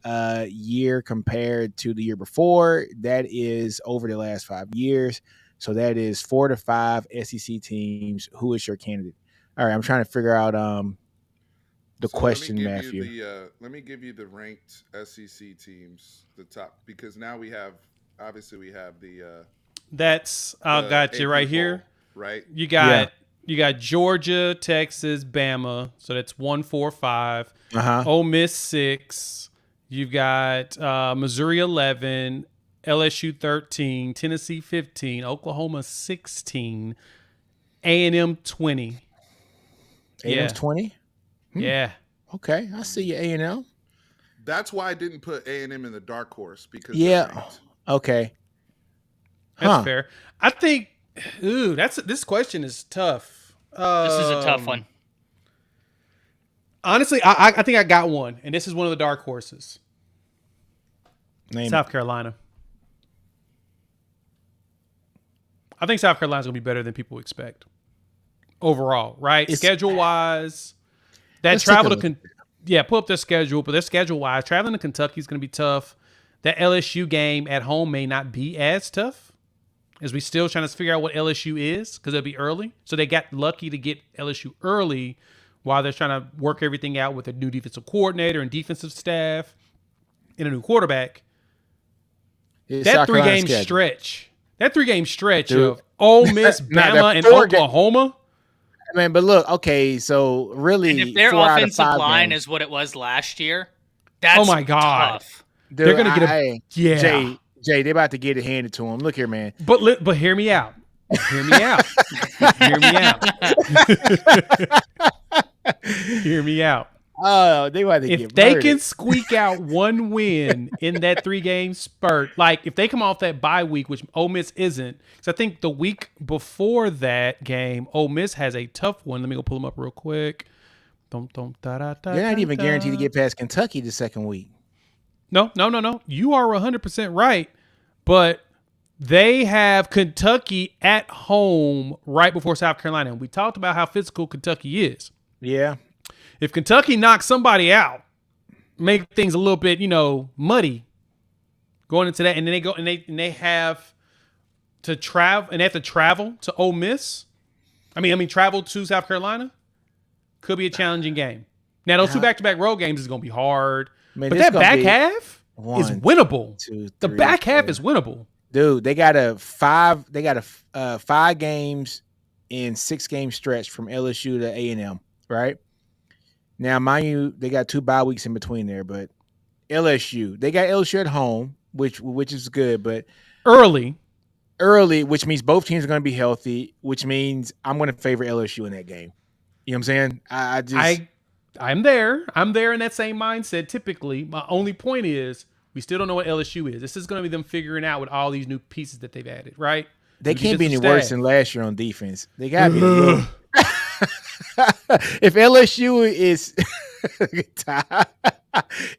year compared to the year before. That is over the last 5 years. So that is 4 to 5 SEC teams. Who is your candidate? All right, I'm trying to figure out the question, Matthew. Let me give you the ranked SEC teams, the top, because now we have the. That's got you right bowl, here. Right. You got Georgia, Texas, Bama. So that's 1, 4, 5. Ole Miss 6. You've got Missouri 11. LSU 13, Tennessee 15, Oklahoma 16, A&M 20. A&M's 20? Yeah. Okay, I see you, A&M. That's why I didn't put A&M in the dark horse because okay. That's fair. I think this question is tough. This is a tough one. Honestly, I think I got one, and this is one of the dark horses. South Carolina. I think South Carolina's going to be better than people expect overall, right? Schedule-wise, pull up their schedule, but their schedule-wise, traveling to Kentucky is going to be tough. That LSU game at home may not be as tough as we still trying to figure out what LSU is because it'll be early. So they got lucky to get LSU early while they're trying to work everything out with a new defensive coordinator and defensive staff and a new quarterback. That 3-game stretch. That 3-game stretch of Ole Miss, Bama, and Oklahoma. Man, but look, okay, so really, and if their offensive line is what it was last year, that's oh my god, tough. Dude, they're gonna get Jay, they're about to get it handed to them. Look here, man. But hear me out. Hear me out. Hear me out. Hear me out. Oh, they want to If get they murdered. can squeak out one win in that 3-game spurt, like if they come off that bye week, which Ole Miss isn't, because I think the week before that game, Ole Miss has a tough one. Let me go pull them up real quick. They're not even guaranteed to get past Kentucky the second week. No. You are 100% right, but they have Kentucky at home right before South Carolina. And we talked about how physical Kentucky is. Yeah. If Kentucky knocks somebody out, make things a little bit, muddy going into that, and then they go and they have to travel, and they have to travel to Ole Miss. Travel to South Carolina could be a challenging game. Now, those two back-to-back road games is going to be hard, Man, but this that gonna back be half is winnable. 2, 3, The back half 4. is winnable. Dude, they got a 5 games in 6-game stretch from LSU to A&M, right? Now, mind you, they got 2 bye weeks in between there, but they got LSU at home, which is good, but Early, which means both teams are going to be healthy, which means I'm going to favor LSU in that game. You know what I'm saying? I'm there. I'm there in that same mindset typically. My only point is we still don't know what LSU is. This is going to be them figuring out with all these new pieces that they've added, right? They New can't be any defensive worse staff. than last year on defense. They got to be. If LSU is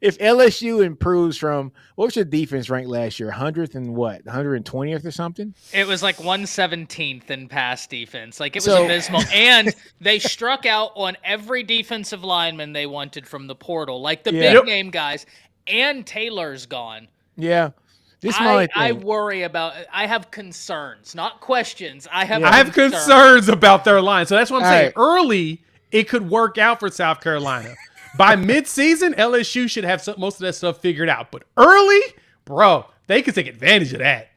if LSU improves from, what was your defense ranked last year? 100th and what? 120th or something? It was like 117th in pass defense. Like, it was So- abysmal. And they struck out on every defensive lineman they wanted from the portal, like the Yeah. big name guys. And Taylor's gone. Yeah. This is my only I thing. worry about. I have concerns, not questions. I have. I have concerns about their line. So that's what I'm All saying. right. Early, it could work out for South Carolina. By midseason, LSU should have most of that stuff figured out. But early, bro, they could take advantage of that.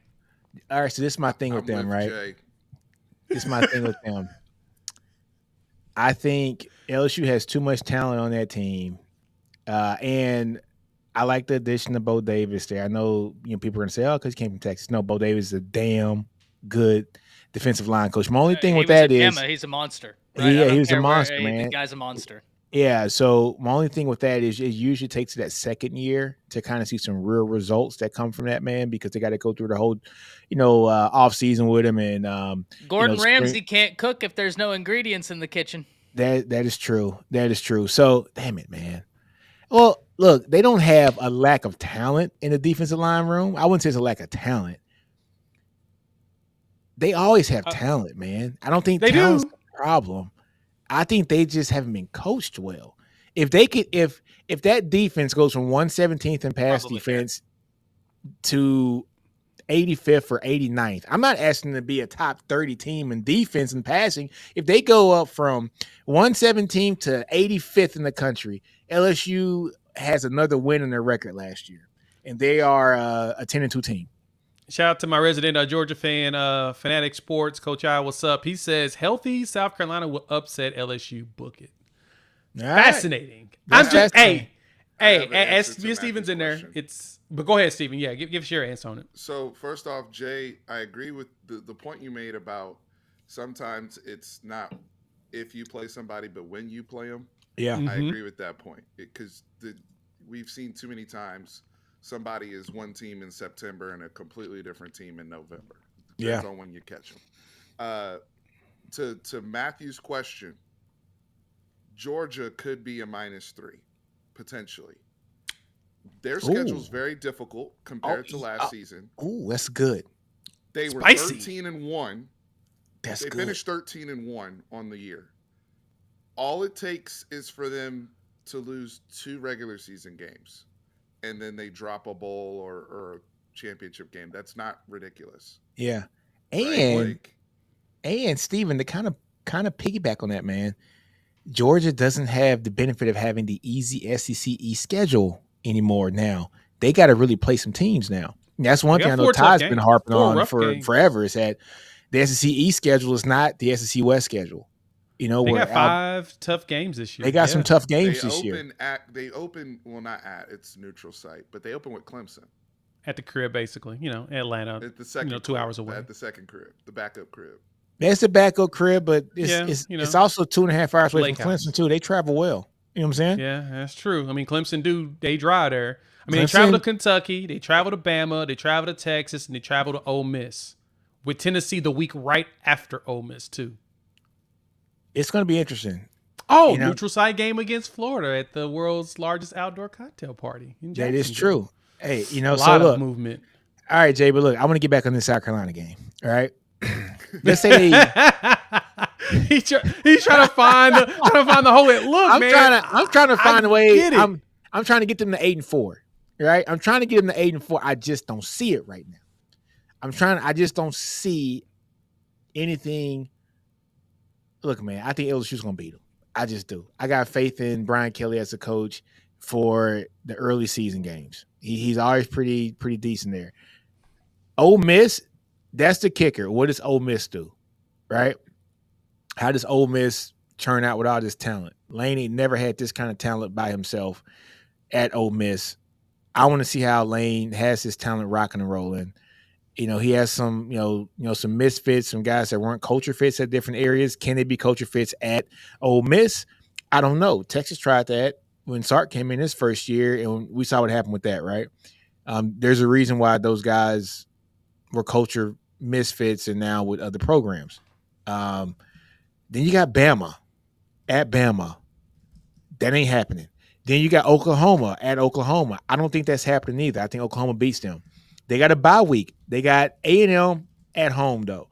All right, so this is my thing with I'm them, with right? Jay. This is my thing with them. I think LSU has too much talent on that team, and I like the addition of Bo Davis there. I know people are gonna say, "Oh, because he came from Texas." No, Bo Davis is a damn good defensive line coach. My only thing with that is, he's a monster. Yeah, I don't he was a care where- monster, man. The guy's a monster. yeah. So my only thing with that is, it usually takes that second year to kind of see some real results that come from that man, because they got to go through the whole, off season with him, and Gordon spring- Ramsay can't cook if there's no ingredients in the kitchen. That is true. That is true. So damn it, man. Well, look, they don't have a lack of talent in the defensive line room. I wouldn't say it's a lack of talent. They always have talent, man. I don't think They talent's do. the problem. I think they just haven't been coached well. If they could, if that defense goes from 117th in pass Probably defense to 85th or 89th, I'm not asking them to be a top 30 team in defense and passing. If they go up from 117th to 85th in the country, LSU has another win in their record last year, and they are a 10-2 team. Shout out to my resident Georgia fan, Fanatic Sports. Coach I, what's up? He says, healthy South Carolina will upset LSU. Book it. All right. Fascinating. That's I'm just, fascinating. I have an as answer to Mr. Stevens in there, Matthew's but go ahead, Steven. Yeah, give us your answer on it. So first off, Jay, I agree with the point you made about sometimes it's not if you play somebody, but when you play them. Yeah. I Mhm. agree with that point, because we've seen too many times somebody is one team in September and a completely different team in November. Depends on when you catch them. To Matthew's question, Georgia could be a -3 potentially. Their schedule's very difficult compared to last season. Ooh, that's good. They were Spicy. 13-1. That's They good. finished 13-1 on the year. All it takes is for them to lose 2 regular season games, and then they drop a bowl or a championship game. That's not ridiculous. Yeah. Right? And Steven, to kind of piggyback on that, man, Georgia doesn't have the benefit of having the easy SEC East schedule anymore now. They got to really play some teams now. And that's one They thing I got know 4 tough Ty's been games. harping 4 on rough for games. forever, is that the SEC East schedule is not the SEC West schedule. They where got 5 tough games this year. they got some tough They games this year. it's neutral site, but they open with Clemson At the crib, basically. Atlanta. at the second 2 hours away. at the second crib, the backup crib. That's the backup crib, but Yeah, it's also 2.5 hours away Lake from house. Clemson too. They travel well. You know what I'm saying? Yeah, that's true. I mean, Clemson they dry there. I mean, they Clemson- travel to Kentucky, they travel to Bama, they travel to Texas, and they travel to Ole Miss. With Tennessee the week right after Ole Miss too. It's going to be interesting. Oh, neutral site game against Florida at the world's largest outdoor cocktail party in That is Jacksonville. true. Hey, A lot so look, of movement. all right, Jay, but look, I want to get back on this South Carolina game. All right. Let's say they, he's trying to find the hole. Look, I'm man. trying to find a way. get it. I'm trying to get them to 8-4. Right? I'm trying to get them to 8-4. I just don't see it right now. I just don't see anything. Look, man, I think LSU's gonna beat them. I just do. I got faith in Brian Kelly as a coach for the early season games. He's always pretty decent there. Ole Miss, that's the kicker. What does Ole Miss do? Right? How does Ole Miss turn out with all this talent? Lane ain't never had this kind of talent by himself at Ole Miss. I want to see how Lane has his talent rocking and rolling. He has some, some misfits, some guys that weren't culture fits at different areas. Can they be culture fits at Ole Miss? I don't know. Texas tried that when Sark came in his first year, and we saw what happened with that, right? There's a reason why those guys were culture misfits and now with other programs. Then you got Bama at Bama. That ain't happening. Then you got Oklahoma at Oklahoma. I don't think that's happening either. I think Oklahoma beats them. They got a bye week. They got A&M at home, though.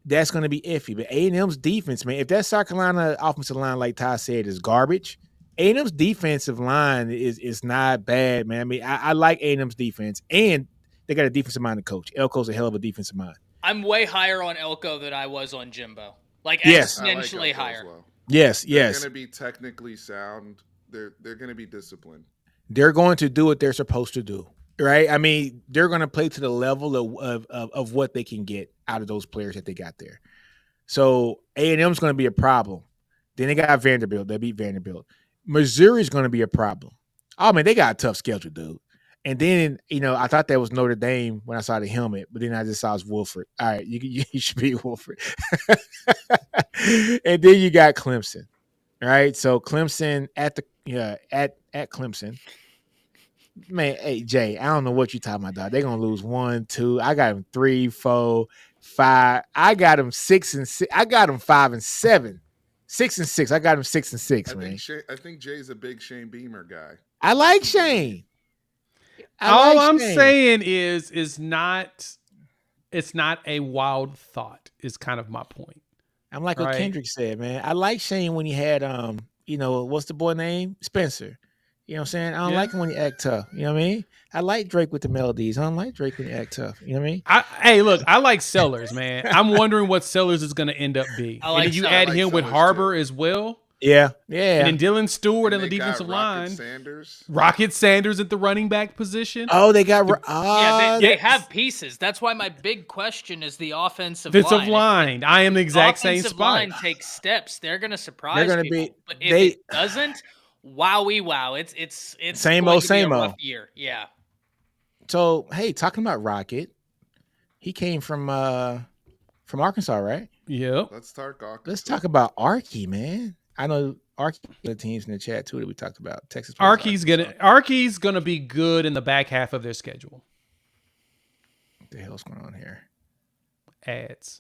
That's going to be iffy. But A&M's defense, man, if that South Carolina offensive line, like Ty said, is garbage, A&M's defensive line is not bad, man. I mean, I like A&M's defense, and they got a defensive-minded coach. Elko's a hell of a defensive mind. I'm way higher on Elko than I was on Jimbo. Like, Yes. exponentially I like higher. as well. Yes. They're going to be technically sound. They're going to be disciplined. They're going to do what they're supposed to do, right? I mean, they're going to play to the level of what they can get out of those players that they got there. So A&M's going to be a problem. Then they got Vanderbilt. They beat Vanderbilt. Missouri's going to be a problem. Oh, man, they got a tough schedule, dude. And then, I thought that was Notre Dame when I saw the helmet, but then I just saw it was Wolford. All right, you should be Wolford. And then you got Clemson, right? So Clemson at Clemson. Man, hey, Jay, I don't know what you're talking about, dog. They're going to lose 1, 2. I got them 3, 4, 5. I got them 6 and 6. I got them 5 and 7. 6 and 6. I got them 6 and 6, man. I think Jay's a big Shane Beamer guy. I like Shane. All I'm saying is it's not a wild thought is kind of my point. I'm like what Kendrick said, man. I like Shane when he had what's the boy name? Spencer. You know what I'm saying? I don't like him when he act tough. You know what I mean? I like Drake with the melodies. I don't like Drake when he act tough. You know what I mean? Look, I like Sellers, man. I'm wondering what Sellers is going to end up being. I and then you add him with Harbor as well. Yeah. And then Dylan Stewart And in the they got defensive line. Sanders. Rocket Sanders at the running back position. Oh, they got they have pieces. That's why my big question is the offensive line. I am the exact same offensive spot. line takes steps. They're going to surprise They're gonna people. be- But if it doesn't, wowie wow. It's Same going old, to be same a old. rough year. Yeah. So, hey, talking about Rocket, he came from Arkansas, right? Yep. Let's talk Arkansas. Let's talk about Arky, man. I know Arky, the teams in the chat too that we talked about. Texas. Arky's gonna be good in the back half of their schedule. What the hell's going on here? Ads.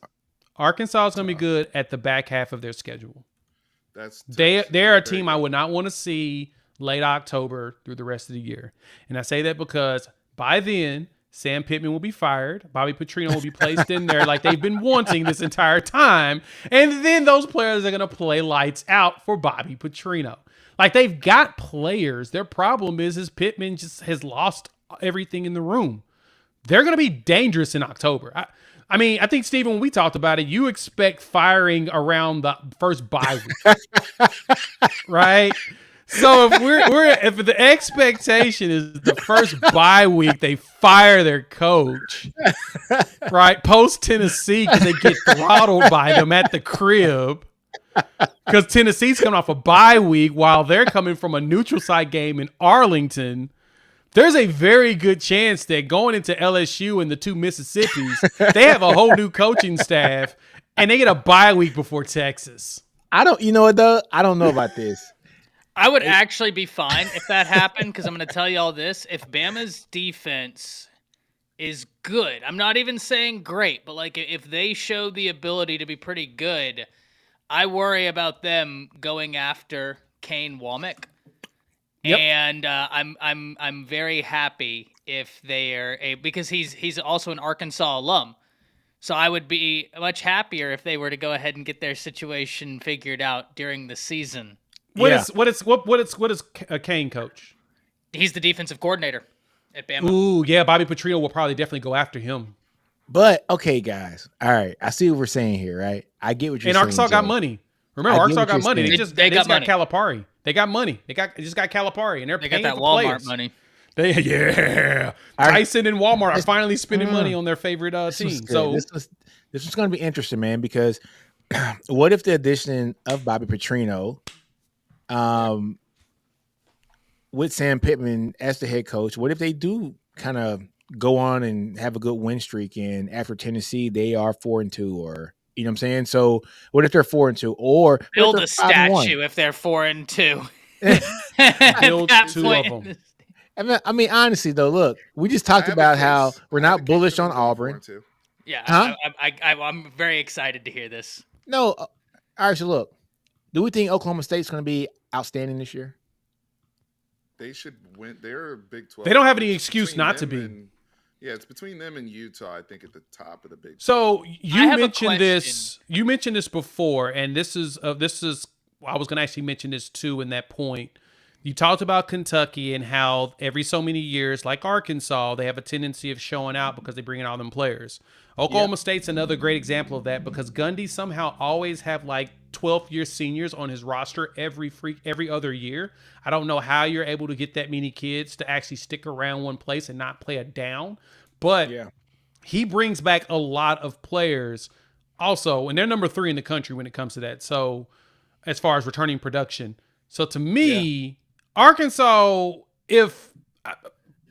Arkansas is gonna be good at the back half of their schedule. They're They're a team I would not want to see late October through the rest of the year. And I say that because by then, Sam Pittman will be fired. Bobby Petrino will be placed in there like they've been wanting this entire time. And then those players are going to play lights out for Bobby Petrino. Like, they've got players. Their problem is Pittman just has lost everything in the room. They're going to be dangerous in October. I mean, I think, Steven, when we talked about it, you expect firing around the first bye week. Right? So if the expectation is the first bye week they fire their coach, right? Post Tennessee because they get throttled by them at the crib because Tennessee's coming off a bye week while they're coming from a neutral site game in Arlington. There's a very good chance that going into LSU and the two Mississippis, they have a whole new coaching staff and they get a bye week before Texas. You know what though? I don't know about this. I would actually be fine if that happened, because I'm going to tell you all this. If Bama's defense is good, I'm not even saying great, but like if they show the ability to be pretty good, I worry about them going after Kane Womack. Yep. And I'm very happy if they are because he's also an Arkansas alum. So I would be much happier if they were to go ahead and get their situation figured out during the season. What is a Kane coach? He's the defensive coordinator at Bama. Ooh, yeah, Bobby Petrino will probably definitely go after him. But okay, guys. All right, I see what we're saying here, right? I get what you're saying. And Arkansas got Jay. Money. Remember, Arkansas got money. saying. They just got money. Calipari. They got money. They just got Calipari, and they're They paying got that for Walmart players. money. Tyson and Walmart are finally spending money on their favorite team. So this is going to be interesting, man. Because what if the addition of Bobby Petrino, with Sam Pittman as the head coach, what if they do kind of go on and have a good win streak, and after Tennessee they are 4-2, or you know what I'm saying? So what if they're 4-2, or build a statue if they're 4-2? Build two of them. I mean, honestly though, look, we just talked about how we're not bullish on Auburn. Yeah, huh? I'm very excited to hear this. No, all right. So look, do we think Oklahoma State's going to be outstanding this year? They should win. They're a Big 12. They don't have any excuse not to be. Yeah, it's between them and Utah, I think, at the top of the Big 12. So you mentioned this. You mentioned this before, and this is. I was going to actually mention this too. In that point, you talked about Kentucky and how every so many years, like Arkansas, they have a tendency of showing out because they bring in all them players. Oklahoma State's another great example of that, because Gundy somehow always have like 12th year seniors on his roster every other year. I don't know how you're able to get that many kids to actually stick around one place and not play it down, but he brings back a lot of players also, and they're number 3 in the country when it comes to that. So as far as returning production. So to me, Arkansas, if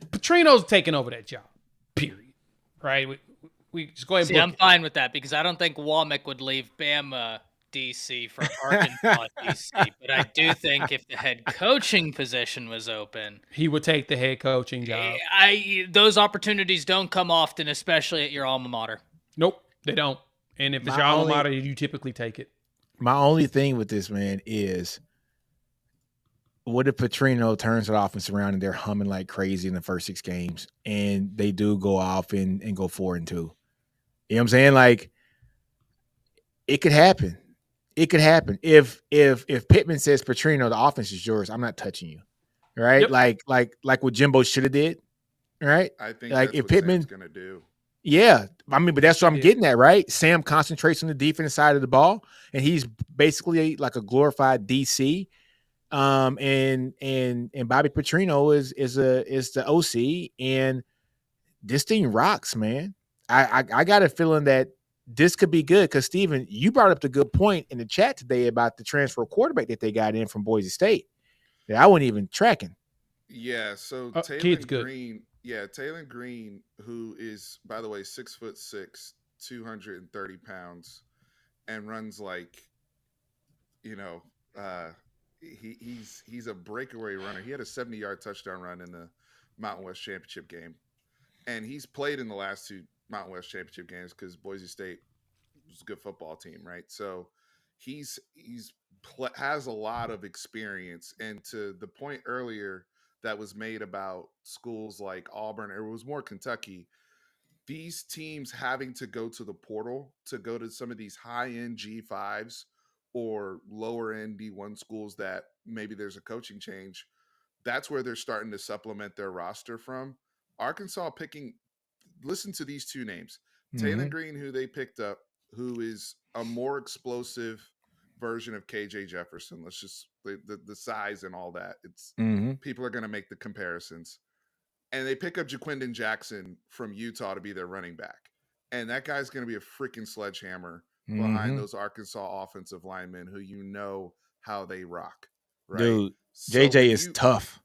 Petrino's taking over that job, period. Right? We just go ahead and I'm fine with that, because I don't think Womack would leave Bama DC for Arkansas DC. But I do think if the head coaching position was open, he would take the head coaching job. Those opportunities don't come often, especially at your alma mater. Nope, they don't. And if it's your alma mater, you typically take it. My only thing with this, man, is what if Petrino turns it off and surround and they're humming like crazy in the first 6 games, and they do go off and go 4-2? You know what I'm saying? Like, it could happen. It could happen. If Pittman says, Petrino, the offense is yours, I'm not touching you. Right? Yep. Like what Jimbo should have did. Right? I think like that's if what Pittman's gonna do. Yeah. I mean, but that's what I'm getting at, right? Sam concentrates on the defense side of the ball, and he's basically like a glorified DC. And Bobby Petrino is the OC, and this thing rocks, man. I got a feeling that this could be good, because Steven, you brought up the good point in the chat today about the transfer quarterback that they got in from Boise State that I wasn't even tracking. Yeah, so Taylor Green, who is, by the way, 6'6", 230 pounds, and runs like, he's a breakaway runner. He had a 70-yard touchdown run in the Mountain West Championship game, and he's played in the last 2 Mountain West Championship games because Boise State was a good football team, right? So he's has a lot of experience. And to the point earlier that was made about schools like Auburn, or it was more Kentucky, these teams having to go to the portal to go to some of these high-end G5s or lower-end D1 schools that maybe there's a coaching change, that's where they're starting to supplement their roster from. Arkansas listen to these 2 names. Taylor Green, who they picked up, who is a more explosive version of KJ Jefferson. Let's just the size and all that. It's people are going to make the comparisons. And they pick up Jaquindon Jackson from Utah to be their running back. And that guy's going to be a freaking sledgehammer behind those Arkansas offensive linemen who how they rock. Right? Dude, so JJ is tough.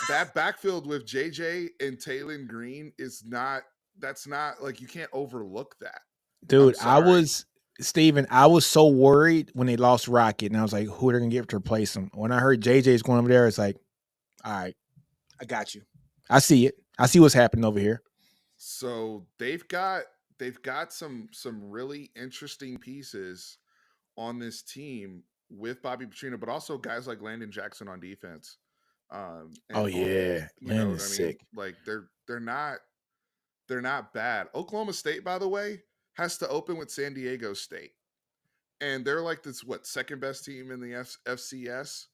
That backfield with JJ and Taylor Green is not, that's not like, you can't overlook that. Dude, I was Steven, I was so worried when they lost Rocket, and I was like, who are they gonna get to replace him? When I heard JJ's going over there, it's like, all right, I got you. I see it. I see what's happening over here. So they've got some really interesting pieces on this team with Bobby Petrino, but also guys like Landon Jackson on defense. Oh And yeah, you man know is what I mean? sick. Like they're not bad. Oklahoma State, by the way, has to open with San Diego State, and they're like this second best team in the FCS.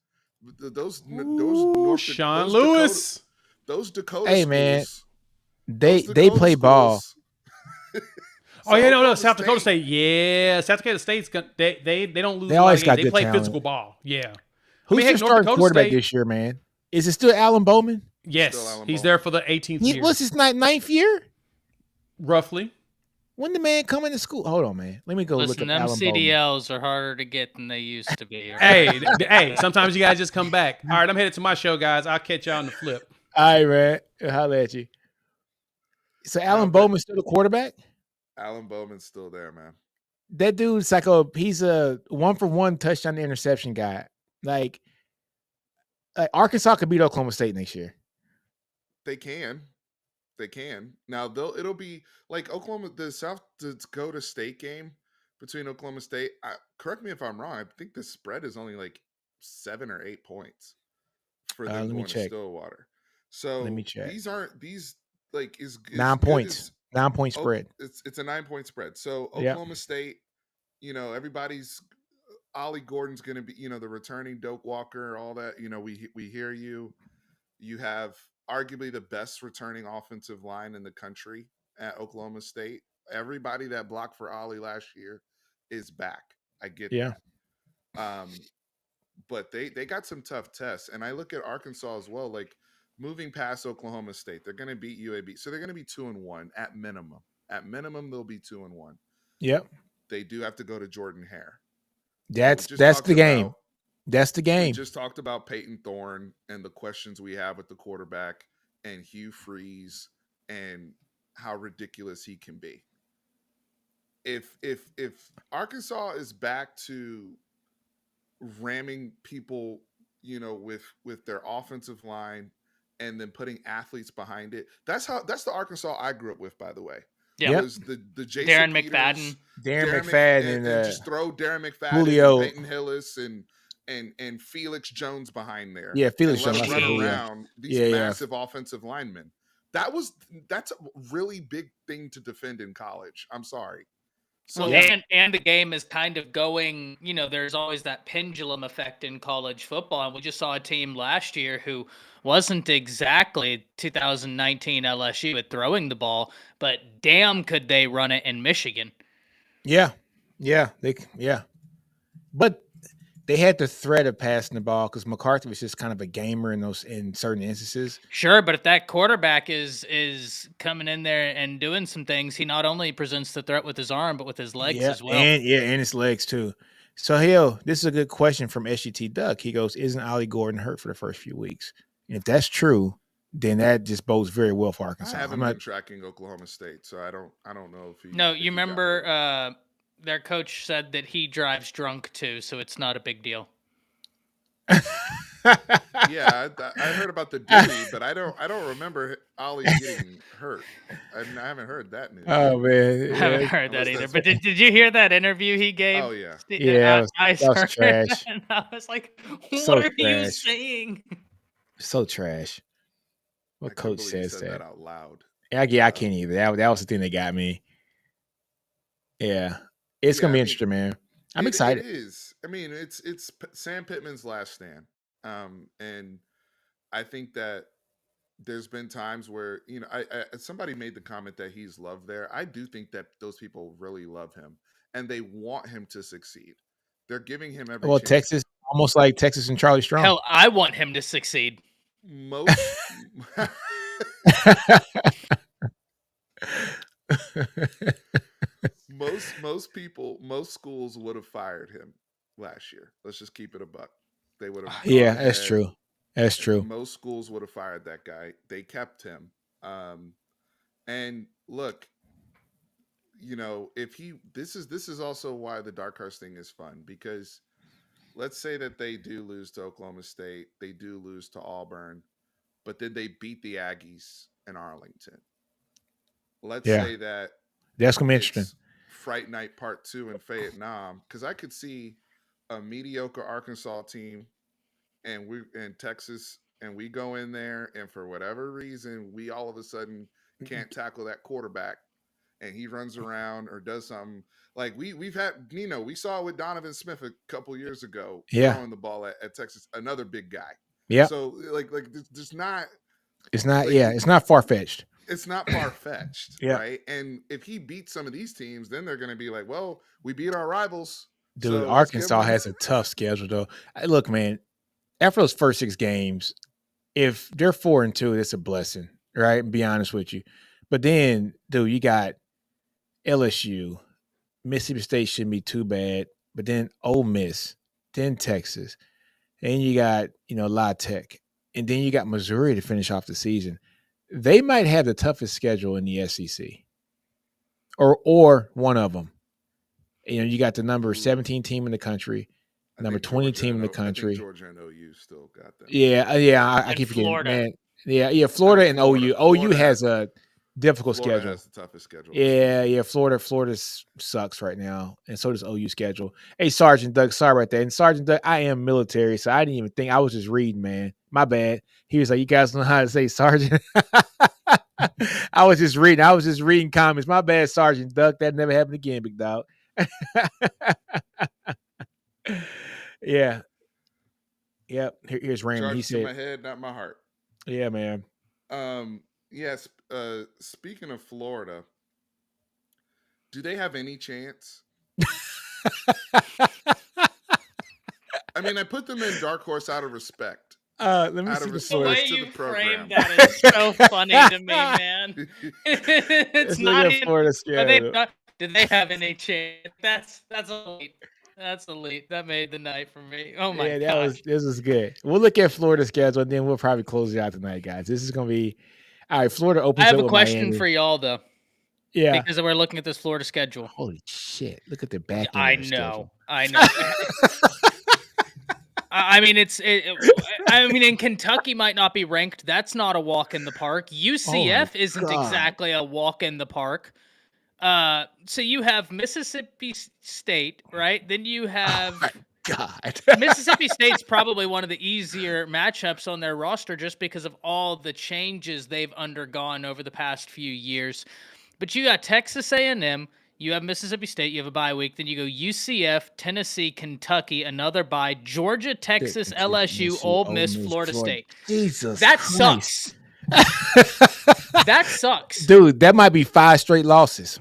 Ooh, Sean Those Dakota Lewis. those Dakota Hey man, schools those they Dakota play ball. schools. Oh So yeah, no, Oklahoma South Dakota State. Yeah, South Dakota State's they don't lose They a lot always of games. got They good play talent. physical ball. Yeah. Who's heck, your North starting Dakota quarterback State. this year, man? Is it still Alan Bowman? Yes, Alan he's Bowman. there for the 18th year, What's his ninth year? roughly. When the man come into school? Hold on, man. Let me go Listen, look them up Alan Bowman. CDLs are harder to get than they used to be. Hey, sometimes you guys just come back. All right, I'm headed to my show, guys. I'll catch y'all on the flip. All right, man. Holla at you. So Alan Bowman's still the quarterback? Alan Bowman's still there, man. That dude's like he's a 1-for-1 touchdown to interception guy. Like Arkansas could beat Oklahoma State next year. They can. Now it'll be like the South Dakota State game between Oklahoma State. Correct me if I'm wrong. I think the spread is only like 7 or 8 points for them going to Stillwater. So let me check. These like is 9 points. 9-point spread. It's a 9-point spread. So Oklahoma State, everybody's Ollie Gordon's going to be, the returning Doak Walker, all that. We hear you. You have arguably the best returning offensive line in the country at Oklahoma State. Everybody that blocked for Ollie last year is back. I get that. But they got some tough tests. And I look at Arkansas as well, like moving past Oklahoma State, they're going to beat UAB. So they're going to be 2-1 at minimum. At minimum, they'll be 2-1. Yep. They do have to go to Jordan Hare. That's the game. That's the game. We just talked about Peyton Thorne and the questions we have with the quarterback and Hugh Freeze and how ridiculous he can be. If Arkansas is back to ramming people, with their offensive line and then putting athletes behind it, that's the Arkansas I grew up with, by the way. Yeah, it was the Jason Darren Peters, McFadden, Darren McFadden, and just throw Darren McFadden, Julio, and Peyton Hillis, and Felix Jones behind there. Yeah, Felix Jones. Let them run around these massive offensive linemen. That's a really big thing to defend in college. I'm sorry. So and the game is kind of going, there's always that pendulum effect in college football. And we just saw a team last year who wasn't exactly 2019 LSU at throwing the ball, but damn could they run it in Michigan. Yeah. But they had the threat of passing the ball because McCarthy was just kind of a gamer in certain instances. Sure, but if that quarterback is coming in there and doing some things, he not only presents the threat with his arm, but with his legs as well. And his legs too. So this is a good question from SGT Duck. He goes, "Isn't Ollie Gordon hurt for the first few weeks?" And if that's true, then that just bodes very well for Arkansas. I haven't been tracking Oklahoma State, so I don't know if he. No, you remember their coach said that he drives drunk too, so it's not a big deal. Yeah, I heard about the duty, but I don't remember Ollie getting hurt. I haven't heard that news. Oh man, I haven't heard that either. But did you hear that interview he gave? Oh yeah, that was trash. And I was like, "What are you saying?" So trash. What coach says that out loud? I can't either. That was the thing that got me. Yeah, it's gonna be interesting, man. I'm excited. It is. I mean, it's Sam Pittman's last stand, and I think that there's been times where somebody made the comment that he's loved there. I do think that those people really love him and they want him to succeed. They're giving him every chance. Texas, almost like Texas and Charlie Strong. Hell, I want him to succeed. Most schools would have fired him last year. Let's just keep it a buck. They would have. Yeah, that's true. That's true. Most schools would have fired that guy. They kept him. And look, if this is also why the dark horse thing is fun, because let's say that they do lose to Oklahoma State, they do lose to Auburn, but then they beat the Aggies in Arlington. Let's Yeah, say that that's gonna be interesting. it's Fright Night Part 2 in Vietnam, because I could see a mediocre Arkansas team and we in Texas, and we go in there, and for whatever reason we all of a sudden can't tackle that quarterback, and he runs around or does something like we've had. We saw it with Donovan Smith a couple years ago Yeah, throwing the ball at Texas, another big guy. yeah. So like there's not It's not. like Yeah, it's not far fetched. it's not far fetched, Yeah, right? And if he beats some of these teams, then they're going to be like, well, we beat our rivals, dude. so let's give Arkansas them. has a tough schedule though. Look, man. After those first 6 games, if they're 4-2, it's a blessing, right? Be honest with you. But then, dude, you got LSU, Mississippi State shouldn't be too bad, but then Ole Miss, then Texas, and you got La Tech, and then you got Missouri to finish off the season. They might have the toughest schedule in the SEC, or one of them. You got the number 17 team in the country, number 20 team in the I country. think Georgia and OU still got them. Yeah. I And keep forgetting, Florida. man. Yeah. Florida and OU. OU has a difficult Florida schedule. has the toughest schedule. Yeah. Florida sucks right now, and so does OU schedule. Hey, Sergeant Doug, sorry about that. And Sergeant Doug, I am military, so I didn't even think. I was just reading, man. My bad. He was like, "You guys know how to say Sergeant." I was just reading comments. My bad, Sergeant Doug. That never happened again, big dog. Yeah. Yep. Here's Raymond. Charge He to my said, head, not my heart. "Yeah, man." Yes. Speaking of Florida, do they have any chance? I mean, I put them in dark horse out of respect. Let me Out see of the The Florida way Florida. to you the program. frame that is so funny to me, man. It's Let's look not at even. Florida Are they schedule. not, did they have any chance? That's elite. That's elite. That made the night for me. Oh my Yeah, gosh. this was good. We'll look at Florida schedule, and then we'll probably close it out tonight, guys. This is gonna be all right. Florida I opens have up a with question Miami. for y'all though, Yeah. because we're looking at this Florida schedule. Holy shit! Look at the back end I of the schedule. know. I know. I mean, I mean, and Kentucky might not be ranked. That's not a walk in the park. UCF isn't God. exactly a walk in the park. So you have Mississippi State, right? Then you have Oh my God. Mississippi State's probably one of the easier matchups on their roster just because of all the changes they've undergone over the past few years. But you got Texas A&M, you have Mississippi State, you have a bye week, then you go UCF, Tennessee, Kentucky, another bye, Georgia, Texas, LSU, Ole Miss, Florida State. Jesus That Christ. sucks. That sucks. Dude, that might be 5 straight losses.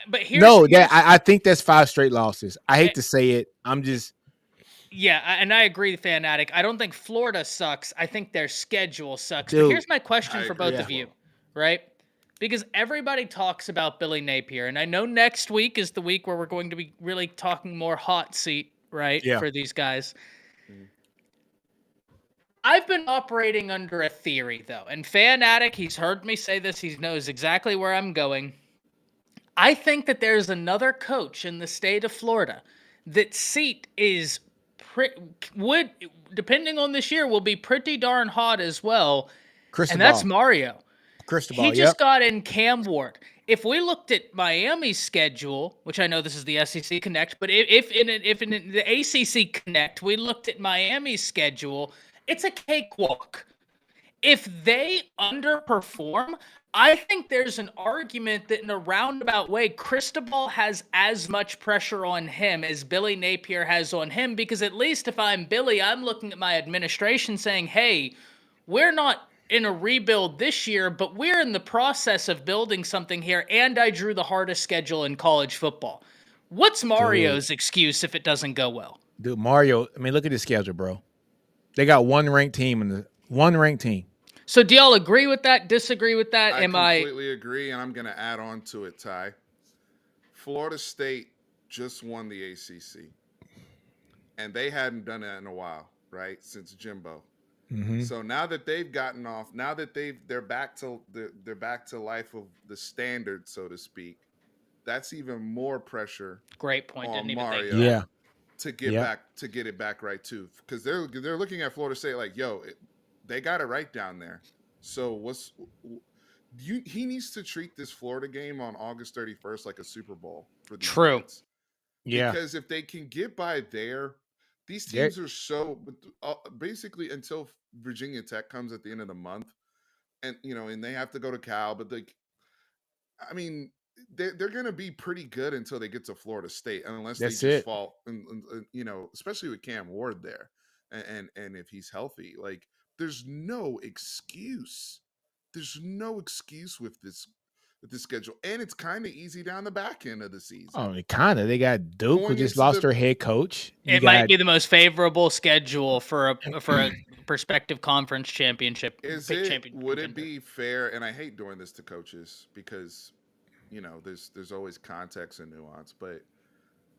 But here's No, I think that's 5 straight losses. I hate to say it. I'm just yeah, and I agree, Fanatic. I don't think Florida sucks. I think their schedule sucks. But Dude, here's my question I for agree both as of you, well. right? Because everybody talks about Billy Napier, and I know next week is the week where we're going to be really talking more hot seat, right, Yeah. for these guys. Mhm. I've been operating under a theory, though, and Fanatic, he's heard me say this. He knows exactly where I'm going. I think that there's another coach in the state of Florida that seat is would, depending on this year, will be pretty darn hot as well. Crystal And that's ball. Mario. Crystal He ball. just Yep. got in Cam Ward. If we looked at Miami's schedule, which I know this is the SEC Connect, but if in the ACC Connect, we looked at Miami's schedule, it's a cakewalk. If they underperform, I think there's an argument that in a roundabout way, Cristobal has as much pressure on him as Billy Napier has on him, because at least if I'm Billy, I'm looking at my administration saying, hey, we're not in a rebuild this year, but we're in the process of building something here, and I drew the hardest schedule in college football. What's Mario's excuse if it doesn't go well? Dude, Mario, I mean, look at his schedule, bro. They got one ranked team. So do y'all agree with that? Disagree with that? I completely agree, and I'm going to add on to it, Ty. Florida State just won the ACC, and they hadn't done that in a while, right? Since Jimbo. Mm-hmm. So now that they've gotten off, now that they're back to life of the standard, so to speak. that's even more pressure Great point. on Didn't even think Mario of that. Yeah. to get it back right too, because they're looking at Florida State like, yo, they got it right down there. So he needs to treat this Florida game on August 31st like a Super Bowl for these True. kids. Yeah. Because if they can get by there, these They're- teams are so basically until Virginia Tech comes at the end of the month, and and they have to go to Cal, but I mean, they're going to be pretty good until they get to Florida State, unless they That's just it. fall, and especially with Cam Ward there, and if he's healthy, like there's no excuse. There's no excuse with this schedule, and it's kind of easy down the back end of the season. Oh, kind of. They got Duke, who Going just into lost their head coach. It might be the most favorable schedule for a prospective conference championship. Would it be fair? And I hate doing this to coaches because, there's always context and nuance. But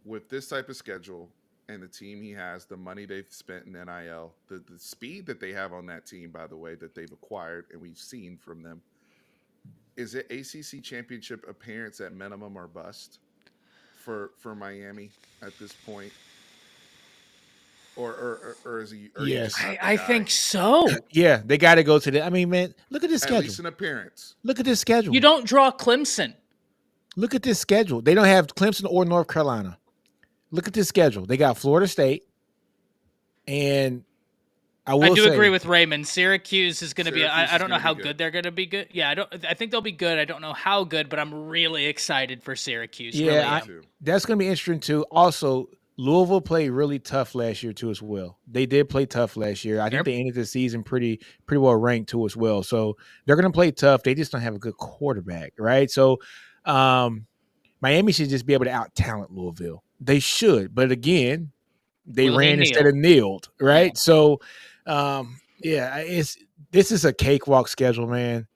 with this type of schedule and the team he has, the money they've spent in NIL, the speed that they have on that team, by the way, that they've acquired and we've seen from them, is it ACC championship appearance at minimum or bust for Miami at this point? Or is he? Yes. I think so. Yeah, they got to go to the. I mean, man, look at this At schedule. least an appearance. Look at this schedule. You don't draw Clemson. Look at this schedule. They don't have Clemson or North Carolina. Look at this schedule. They got Florida State, and I do agree with Raymond. Syracuse is going to be. I don't know how good. good they're going to be. Good. Yeah, I think they'll be good. I don't know how good, but I'm really excited for Syracuse. Yeah, really that's going to be interesting too. Also, Louisville played really tough last year too as well. They did play tough last year. I think they ended the season pretty well ranked too as well. So they're going to play tough. They just don't have a good quarterback, right? So Miami should just be able to out talent Louisville. They should, but again, they ran instead of kneeled, right? Yeah. So this is a cakewalk schedule, man.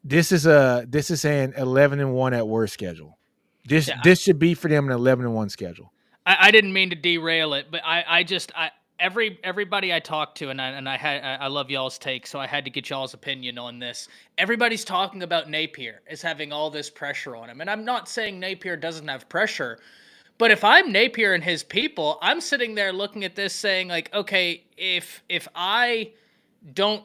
This is an 11-1 at worst schedule. This should be for them an 11-1 schedule. I didn't mean to derail it, but everybody I talked to, and I love y'all's take, so I had to get y'all's opinion on this. Everybody's talking about Napier as having all this pressure on him, and I'm not saying Napier doesn't have pressure, but if I'm Napier and his people, I'm sitting there looking at this saying like, okay, if I don't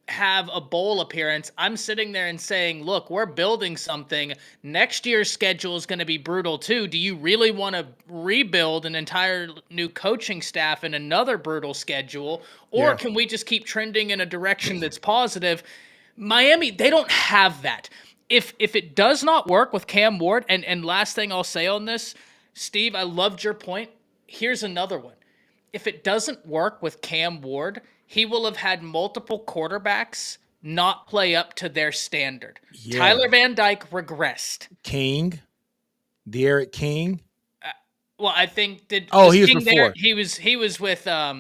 have a bowl appearance, I'm sitting there and saying, look, we're building something. Next year's schedule is going to be brutal too. Do you really want to rebuild an entire new coaching staff in another brutal schedule? Or can we just keep trending in a direction that's positive? Miami, they don't have that. If it does not work with Cam Ward, and last thing I'll say on this, Steve, I loved your point. Here's another one. If it doesn't work with Cam Ward, he will have had multiple quarterbacks not play up to their standard. Yeah. Tyler Van Dyke regressed. Derek King. Well, I think he was King before. There, he was with I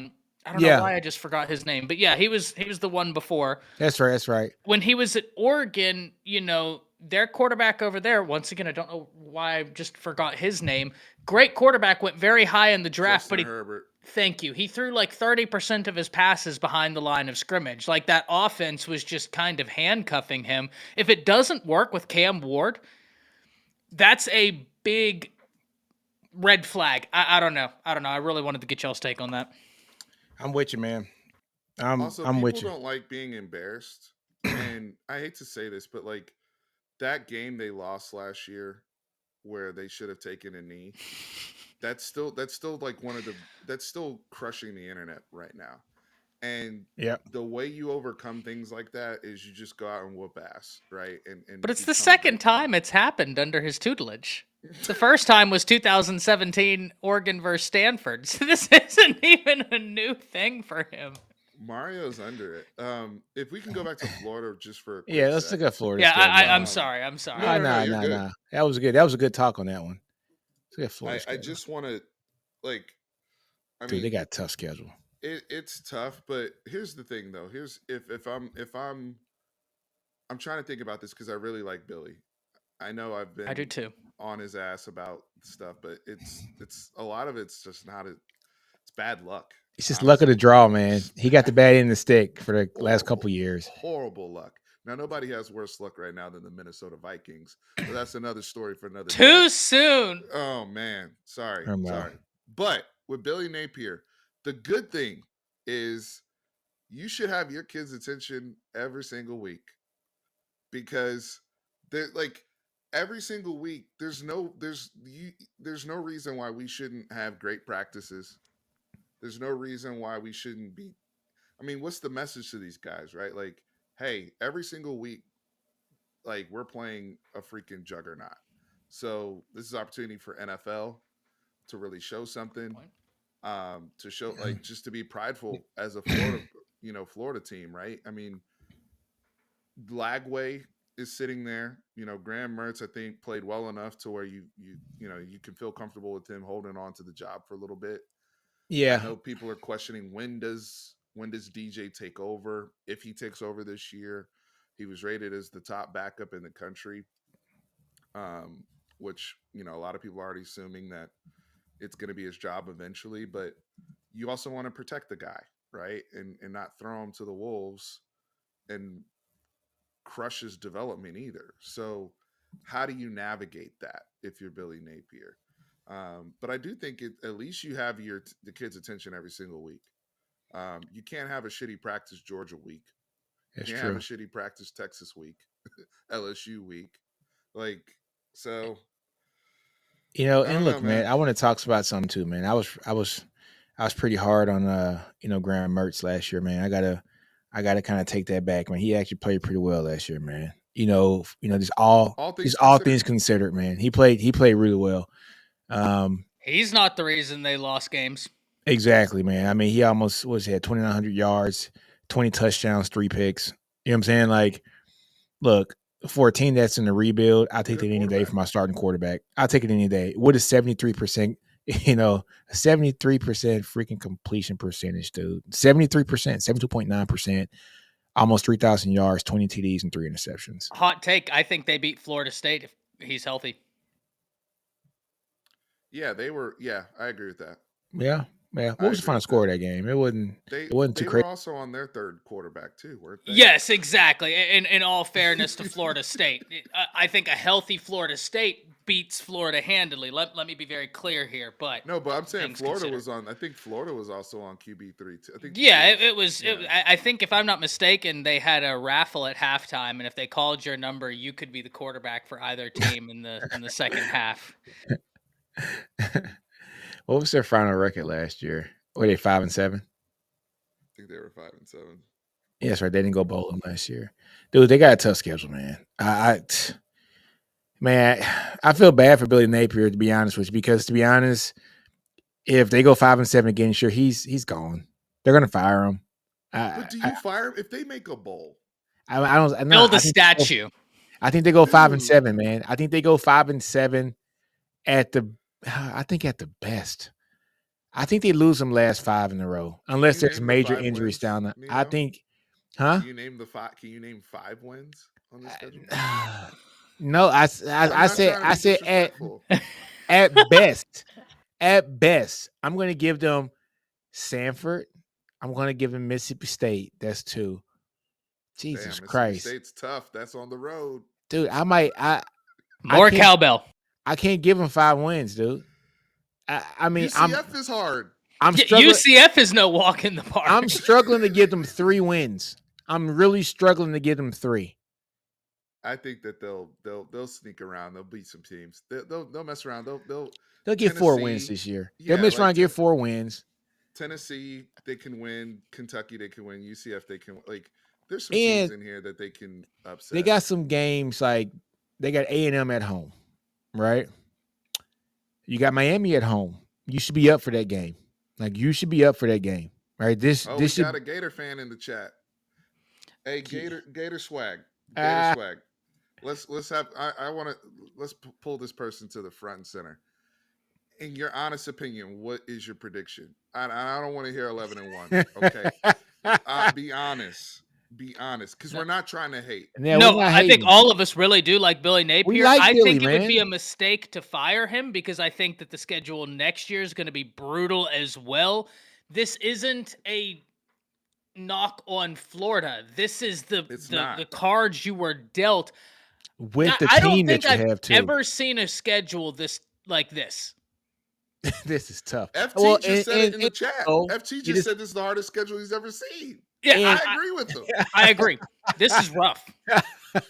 don't know why I just forgot his name, but yeah, he was the one before. That's right. When he was at Oregon, their quarterback over there, once again, I don't know why I just forgot his name. Great quarterback, went very high in the draft, Justin Herbert. Thank you. He threw like 30% of his passes behind the line of scrimmage. Like that offense was just kind of handcuffing him. If it doesn't work with Cam Ward, that's a big red flag. I don't know. I really wanted to get y'all's take on that. I'm with you, man. I'm with you. People don't like being embarrassed. And I hate to say this, but like that game they lost last year where they should have taken a knee. That's still like that's still crushing the internet right now. And the way you overcome things like that is you just go out and whoop ass, right? But it's the second time it's happened under his tutelage. The first time was 2017 Oregon versus Stanford. So this isn't even a new thing for him. Mario's under it. If we can go back to Florida just for a quick let's look at Florida. Yeah, I'm sorry. No. That was good. That was a good talk on that one. I just want to, dude, they got a tough schedule. It's tough, but here's the thing, though. If I'm trying to think about this because I really like Billy. I know I do too. On his ass about stuff, but it's a lot of it's just it's bad luck. It's just luck of the draw, man. He got the bad end of the stick for the last couple years. Horrible luck. Now, nobody has worse luck right now than the Minnesota Vikings, but that's another story for another day. Too soon. Oh man, sorry. Wow. But with Billy Napier, the good thing is you should have your kids' attention every single week because they're like every single week. There's no reason why we shouldn't have great practices. There's no reason why we shouldn't be. I mean, what's the message to these guys, right? Like, hey, every single week, like we're playing a freaking juggernaut. So this is opportunity for NFL to really show something, to show like just to be prideful as a Florida team, right? I mean, Lagway is sitting there. Graham Mertz, I think, played well enough to where you can feel comfortable with him holding on to the job for a little bit. Yeah. I know people are questioning when does DJ take over? If he takes over this year, he was rated as the top backup in the country, which a lot of people are already assuming that it's going to be his job eventually. But you also want to protect the guy, right? And not throw him to the wolves and crush his development either. So how do you navigate that if you're Billy Napier? But I do think at least you have the kids' attention every single week. You can't have a shitty practice Georgia week. That's you can't true. have a shitty practice Texas week, LSU week. Like, so. And look, man, I want to talk about something too, man. I was pretty hard on Graham Mertz last year, man. I gotta kind of take that back, man. He actually played pretty well last year, man. Just all things considered, man. He played really well. He's not the reason they lost games. Exactly, man. I mean, he almost had 2,900 yards, 20 touchdowns, 3 picks. You know what I'm saying? Like, look, for a team that's in the rebuild, I'll take it any day for my starting quarterback. I'll take it any day. What is 73%? 73% freaking completion percentage, dude. 73%, 72.9%, almost 3,000 yards, 20 TDs, and 3 interceptions. Hot take. I think they beat Florida State if he's healthy. Yeah, they were. Yeah, I agree with that. Yeah. What was the final score of that game? It wasn't too crazy. They were also on their third quarterback too, weren't they? Yes, exactly. In all fairness to Florida State, I think a healthy Florida State beats Florida handily. Let me be very clear here, but no, but I'm saying Florida was on. I think Florida was also on QB3 too. I think. Yeah, it was. I think if I'm not mistaken, they had a raffle at halftime, and if they called your number, you could be the quarterback for either team in the second half. What was their final record last year? Were they 5-7? I think they were 5-7. Yeah, that's right. They didn't go bowling last year, dude. They got a tough schedule, man. I feel bad for Billy Napier, to be honest with you, because to be honest, if they go 5-7 again, sure, he's gone. They're gonna fire him. But do you fire him if they make a bowl? I don't build a statue. I think they go 5-7, man. I think they go 5-7 at the best. I think they lose them last 5 in a row, unless there's major injuries down there. I think, huh? Can you name 5 wins on the schedule? No, I said at best. At best, I'm going to give them Samford. I'm going to give them Mississippi State. That's 2. Jesus Christ, Mississippi State's tough. That's on the road, dude. More cowbell. I can't give them 5 wins, dude. I mean, UCF is hard. I'm struggling. UCF is no walk in the park. I'm struggling to give them 3 wins. I'm really struggling to give them 3. I think that they'll sneak around. They'll beat some teams. They'll mess around. They'll get 4 wins this year. They'll mess around and get 4 wins. Tennessee, they can win. Kentucky, they can win. UCF, they can There's some teams in here that they can upset. They got some games like they got A&M at home, right? You got Miami at home. You should be up for that game. You should be up for that game, right? We got a Gator fan in the chat. Hey, Gator swag. Swag. Let's have. Let's pull this person to the front and center. In your honest opinion, what is your prediction? I don't want to hear 11-1. Okay, be honest. Be honest, because we're not trying to hate. Yeah, no, I think all of us really do like Billy Napier. I think it would be a mistake to fire him because I think that the schedule next year is going to be brutal as well. This isn't a knock on Florida. This is not. the cards you were dealt. with the I don't team that think you I've have too. ever seen a schedule like this. This is tough. FT just said it in the chat. so FT it just is- said this is the hardest schedule he's ever seen. Yeah, And- I agree with him. I agree. This is rough.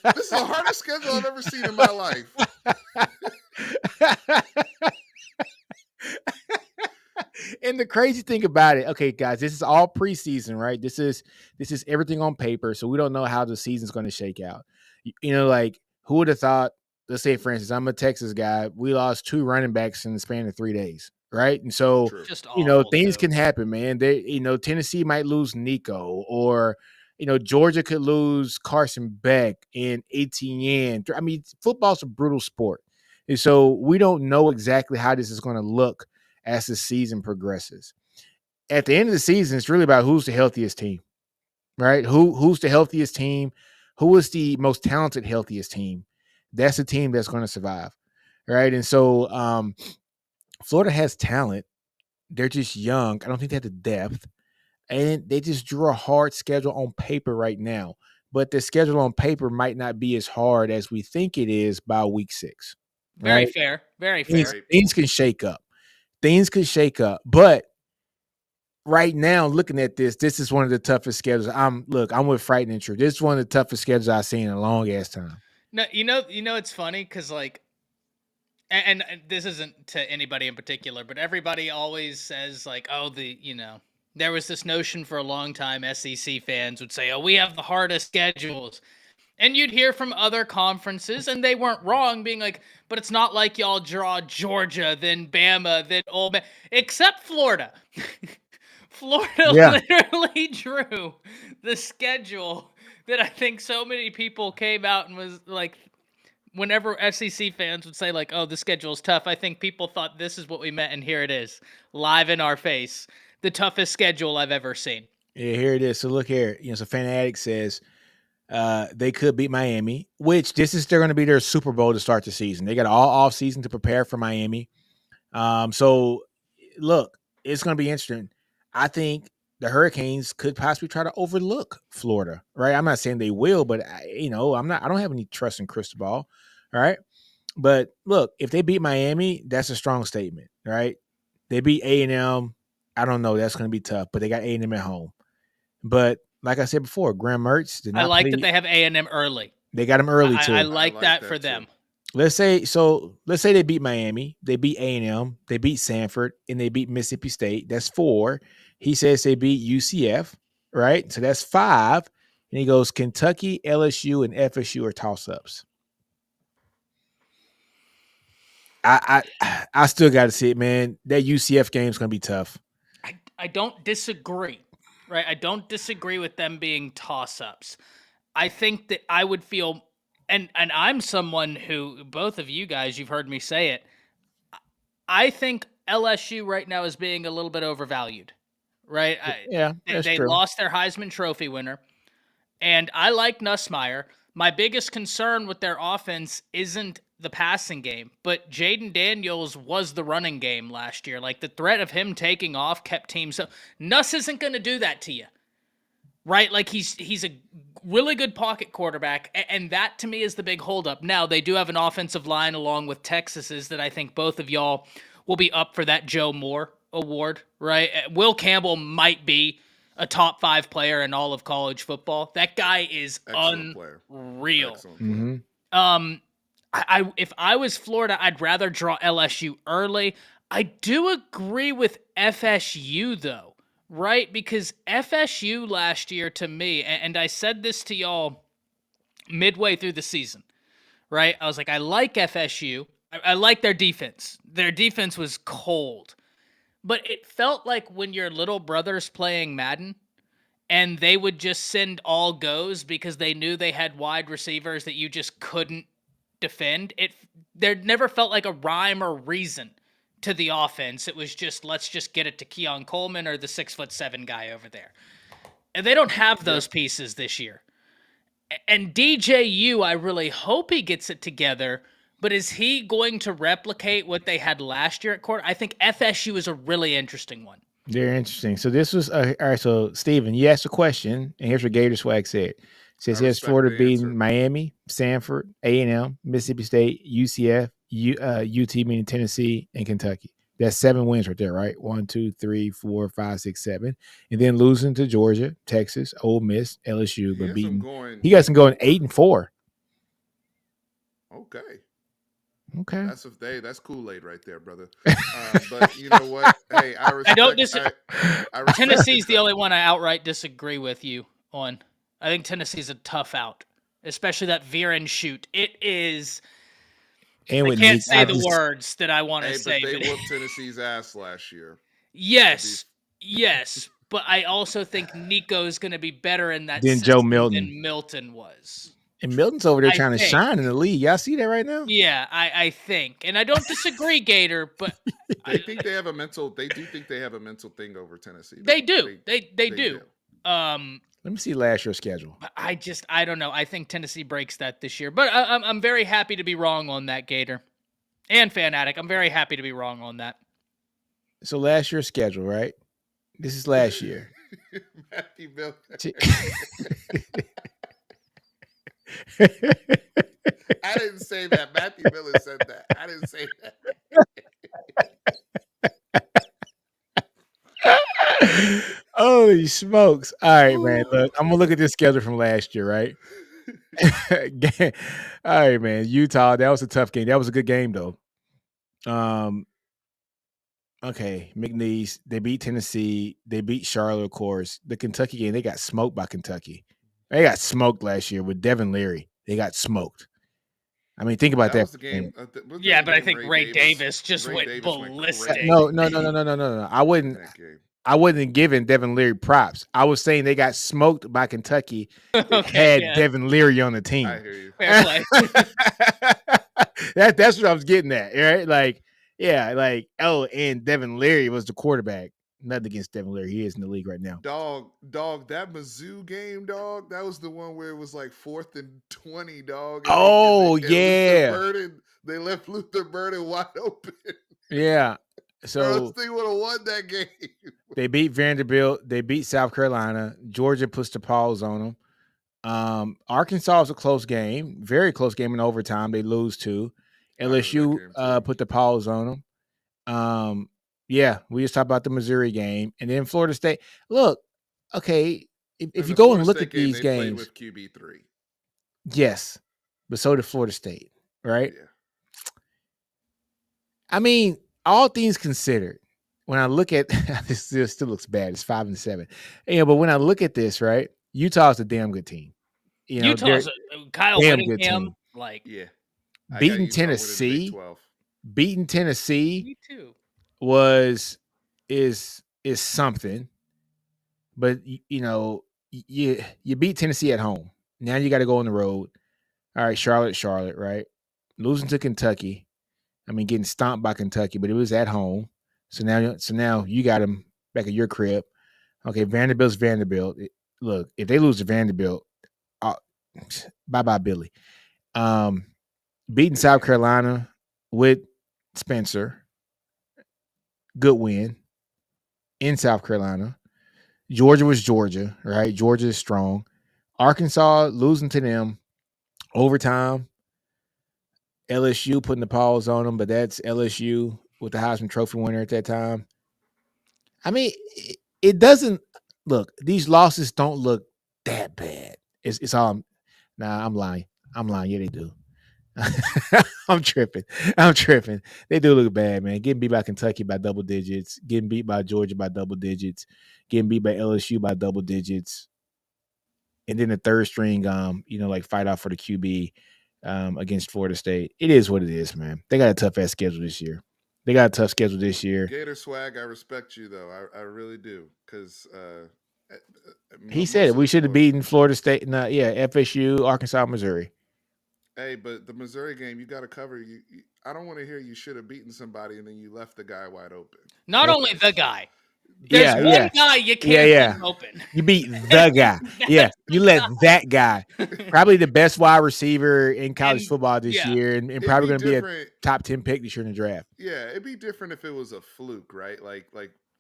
This is the hardest schedule I've ever seen in my life. And the crazy thing about it, okay, guys, this is all preseason, right? This is everything on paper, so we don't know how the season's going to shake out. You know, like who would have thought? Let's say, for instance, I'm a Texas guy. We lost 2 running backs in the span of 3 days, right? And so, True. Just you know, awful, things too. can happen, man. Tennessee might lose Nico, or Georgia could lose Carson Beck and Etienne. I mean, football's a brutal sport, and so we don't know exactly how this is going to look as the season progresses. At the end of the season, it's really about who's the healthiest team, right? Who's the healthiest team? Who is the most talented, healthiest team? That's the team that's going to survive, right? And so, Florida has talent. They're just young. I don't think they have the depth, and they just drew a hard schedule on paper right now. But the schedule on paper might not be as hard as we think it is by week 6. Very Right? fair. Very fair. Things can shake up. Things could shake up, but right now, looking at this is one of the toughest schedules. I'm with Frightening True. This is one of the toughest schedules I've seen in a long ass time. No, it's funny because like, and this isn't to anybody in particular, but everybody always says like, oh, there was this notion for a long time. SEC fans would say, oh, we have the hardest schedules. And you'd hear from other conferences, and they weren't wrong, being like, but it's not like y'all draw Georgia, then Bama, then Ole Miss, except Florida. Florida literally drew the schedule that I think so many people came out and was like, whenever SEC fans would say like, oh, the schedule's tough, I think people thought this is what we meant, and here it is, live in our face. The toughest schedule I've ever seen. Yeah, here it is. So look here. So Fanatic says they could beat Miami, which they're going to be their Super Bowl to start the season. They got all off season to prepare for Miami. So look, it's going to be interesting. I think the Hurricanes could possibly try to overlook Florida, right? I'm not saying they will, but I don't have any trust in crystal ball. All right. But look, if they beat Miami, that's a strong statement, right? They beat A&M. I don't know. That's going to be tough, but they got A&M at home. But like I said before, Graham Mertz did not I like play. that they have A&M early. They got him early too. I like that for too. them. Let's say they beat Miami, they beat A&M, they beat Sanford, and they beat Mississippi State. That's 4. He says they beat UCF, right? So that's 5. And he goes, Kentucky, LSU, and FSU are toss-ups. I still got to see it, man. That UCF game is going to be tough. I don't disagree, right? I don't disagree with them being toss-ups. I think that I would feel, and I'm someone who, both of you guys, you've heard me say it, I think LSU right now is being a little bit overvalued, right? They true. lost their Heisman Trophy winner, and I like Nussmeier. My biggest concern with their offense isn't the passing game, but Jaden Daniels was the running game last year. Like, the threat of him taking off kept teams up. Nuss isn't going to do that to you, right? Like, he's a really good pocket quarterback, and that to me is the big holdup. Now, they do have an offensive line along with Texas's that I think both of y'all will be up for that Joe Moore award, right? Will Campbell might be a top 5 player in all of college football. That guy is unreal. Excellent player. If I was Florida, I'd rather draw LSU early. I do agree with FSU though, right? Because FSU last year to me, and I said this to y'all midway through the season, right? I was like, I like FSU. I like their defense. Their defense was cold. But it felt like when your little brother's playing Madden and they would just send all goes because they knew they had wide receivers that you just couldn't defend. There never felt like a rhyme or reason to the offense. It was just, let's just get it to Keon Coleman or the 6'7" guy over there. And they don't have those pieces this year. And DJU, I really hope he gets it together, but is he going to replicate what they had last year at court? I think FSU is a really interesting one. Very interesting. So this was all right. So Steven, you asked a question, and here's what Gator Swag said. It says I he has respect Florida the beating answer. Miami, Stanford, A&M, Mississippi State, UCF, UT meaning Tennessee, and Kentucky. That's 7 wins right there, right? 1, 2, 3, 4, 5, 6, 7, and then losing to Georgia, Texas, Ole Miss, LSU, He but has them beating. going. He got some going 8-4. Okay. Okay. That's Kool-Aid right there, brother. But you know what? Hey, I I don't respect. I respect Tennessee's the it. only one I outright disagree with you on. I think Tennessee's a tough out, especially that veer and shoot. It is. And I with can't Nick, say the words that I want to Hey, say, but they but whooped Tennessee's ass last year. yes, yes. But I also think Nico's going to be better in that then Joe system Milton. than Milton was. And Milton's over there I trying to think. shine in the league. Y'all see that right now? Yeah, I think, and I don't disagree, Gator, but They think they have a mental. They do think they have a mental thing over Tennessee. they Though. do. They do. Let me see last year's schedule. But I don't know. I think Tennessee breaks that this year, but I'm very happy to be wrong on that, Gator, and Fanatic. I'm very happy to be wrong on that. So last year's schedule, right? This is last year. Matthew Miller. I didn't say that. Matthew Miller said that. I didn't say that. Holy smokes. All right, man. Look, I'm gonna look at this schedule from last year, right? All right, man. Utah, that was a tough game. That was a good game though. Okay, McNeese, they beat Tennessee, they beat Charlotte, of course. The Kentucky game, they got smoked by Kentucky. They got smoked last year with Devin Leary. They got smoked. I mean, think about That that. was the game. Yeah, but I think Ray Davis just went ballistic. No. I wouldn't have given Devin Leary props. I was saying they got smoked by Kentucky. Okay, had Devin Leary on the team. I hear you. Fair play. That's what I was getting at, right? Like, yeah, like and Devin Leary was the quarterback. Nothing against Devin Leary. He is in the league right now. Dog, that Mizzou game, dog. That was the one where it was like 4th and 20, dog. And They left Luther Burden wide open. Yeah. So they would have won that game. They beat Vanderbilt. They beat South Carolina. Georgia puts the paws on them. Arkansas was a close game, very close game in overtime. They lose to LSU. Put the paws on them. Yeah, we just talked about the Missouri game, and then Florida State. Look, okay, if you go and look at these games, with QB3, yes, but so did Florida State, right? Yeah. I mean, all things considered, when I look at this, still looks bad. It's 5-7. Yeah, but when I look at this, right, Utah's a damn good team. You know, Utah's Kyle Whittingham, like beating Tennessee. Beating Tennessee. Me too. Is something, but you beat Tennessee at home. Now you got to go on the road. All right, Charlotte, right? Losing to Kentucky. I mean, getting stomped by Kentucky, but it was at home. So now you got them back at your crib. Okay, Vanderbilt's Vanderbilt. Look, if they lose to Vanderbilt, bye Billy. Beating South Carolina with Spencer. Good win in South Carolina. Georgia was Georgia, right? Georgia is strong. Arkansas losing to them overtime. LSU putting the paws on them, but that's LSU with the Heisman Trophy winner at that time. I mean, it doesn't look. These losses don't look that bad. It's all. Nah, I'm lying. Yeah, they do. I'm tripping. They do look bad, man. Getting beat by Kentucky by double digits, getting beat by Georgia by double digits, getting beat by LSU by double digits, and then the third string, like fight out for the QB against Florida State. It is what it is, man. They got a tough ass schedule this year. Gator Swag, I respect you though. I really do, because he said we should have beaten Florida State. FSU, Arkansas, Missouri. Hey, but the Missouri game, you got to cover. I don't want to hear you should have beaten somebody and then you left the guy wide open. Not only the guy. There's one guy you can't leave open. You beat the guy. Yeah, you let that guy, probably the best wide receiver in college football this year, and probably going to be a top 10 pick this year in the draft. Yeah, it'd be different if it was a fluke, right? Like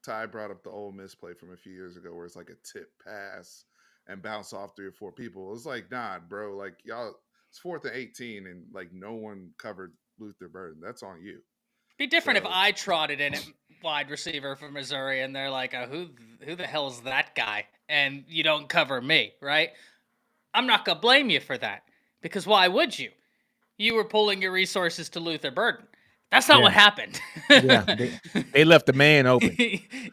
Ty brought up the Ole Miss play from a few years ago where it's like a tip pass and bounce off 3 or 4 people. It was like, nah, bro. Like y'all, it's 4th and 18, and like no one covered Luther Burden. That's on you. Be different if So- I trotted in at wide receiver for Missouri and they're like, who the hell is that guy? And you don't cover me, right? I'm not going to blame you for that, because why would you? You were pulling your resources to Luther Burden. That's not what happened. Yeah, they left the man open.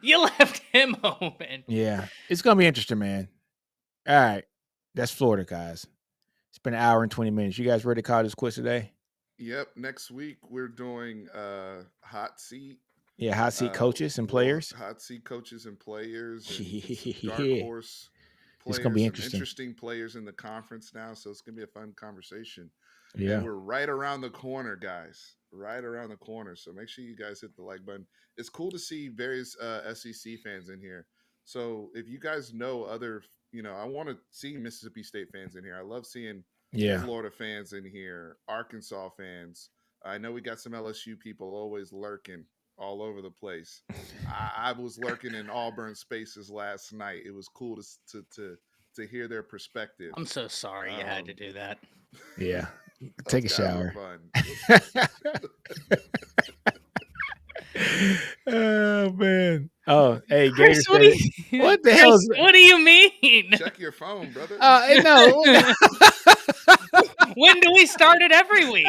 You left him open. Yeah, it's going to be interesting, man. All right, that's Florida, guys. It's been an hour and 20 minutes. You guys ready to call this quiz today? Yep. Next week we're doing hot seat. Yeah, hot seat coaches and players. Hot seat coaches and players. And Yeah. dark horse players. It's gonna be some interesting. Interesting players in the conference now, so it's gonna be a fun conversation. Yeah, And we're right around the corner, guys. Right around the corner. So make sure you guys hit the like button. It's cool to see various SEC fans in here. So if you guys know other, I want to see Mississippi State fans in here. I love seeing Florida fans in here, Arkansas fans. I know we got some LSU people always lurking all over the place. I was lurking in Auburn spaces last night. It was cool to hear their perspective. I'm so sorry you had to do that. Yeah. Take a shower. Fun. Oh man. Oh, hey, Chris, Gator. What the hell? What do you mean? Check your phone, brother. No. When do we start it every week?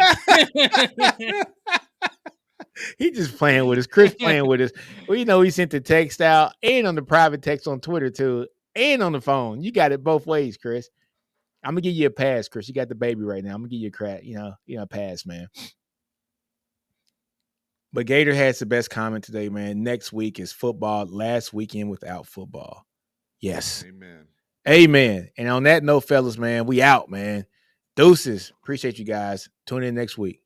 He just playing with us. Chris playing with us. Well, he sent the text out and on the private text on Twitter too, and on the phone. You got it both ways, Chris. I'm gonna give you a pass, Chris. You got the baby right now. I'm gonna give you a crack. A pass, man. But Gator has the best comment today, man. Next week is football. Last weekend without football. Yes. Amen. And on that note, fellas, man, we out, man. Deuces. Appreciate you guys. Tune in next week.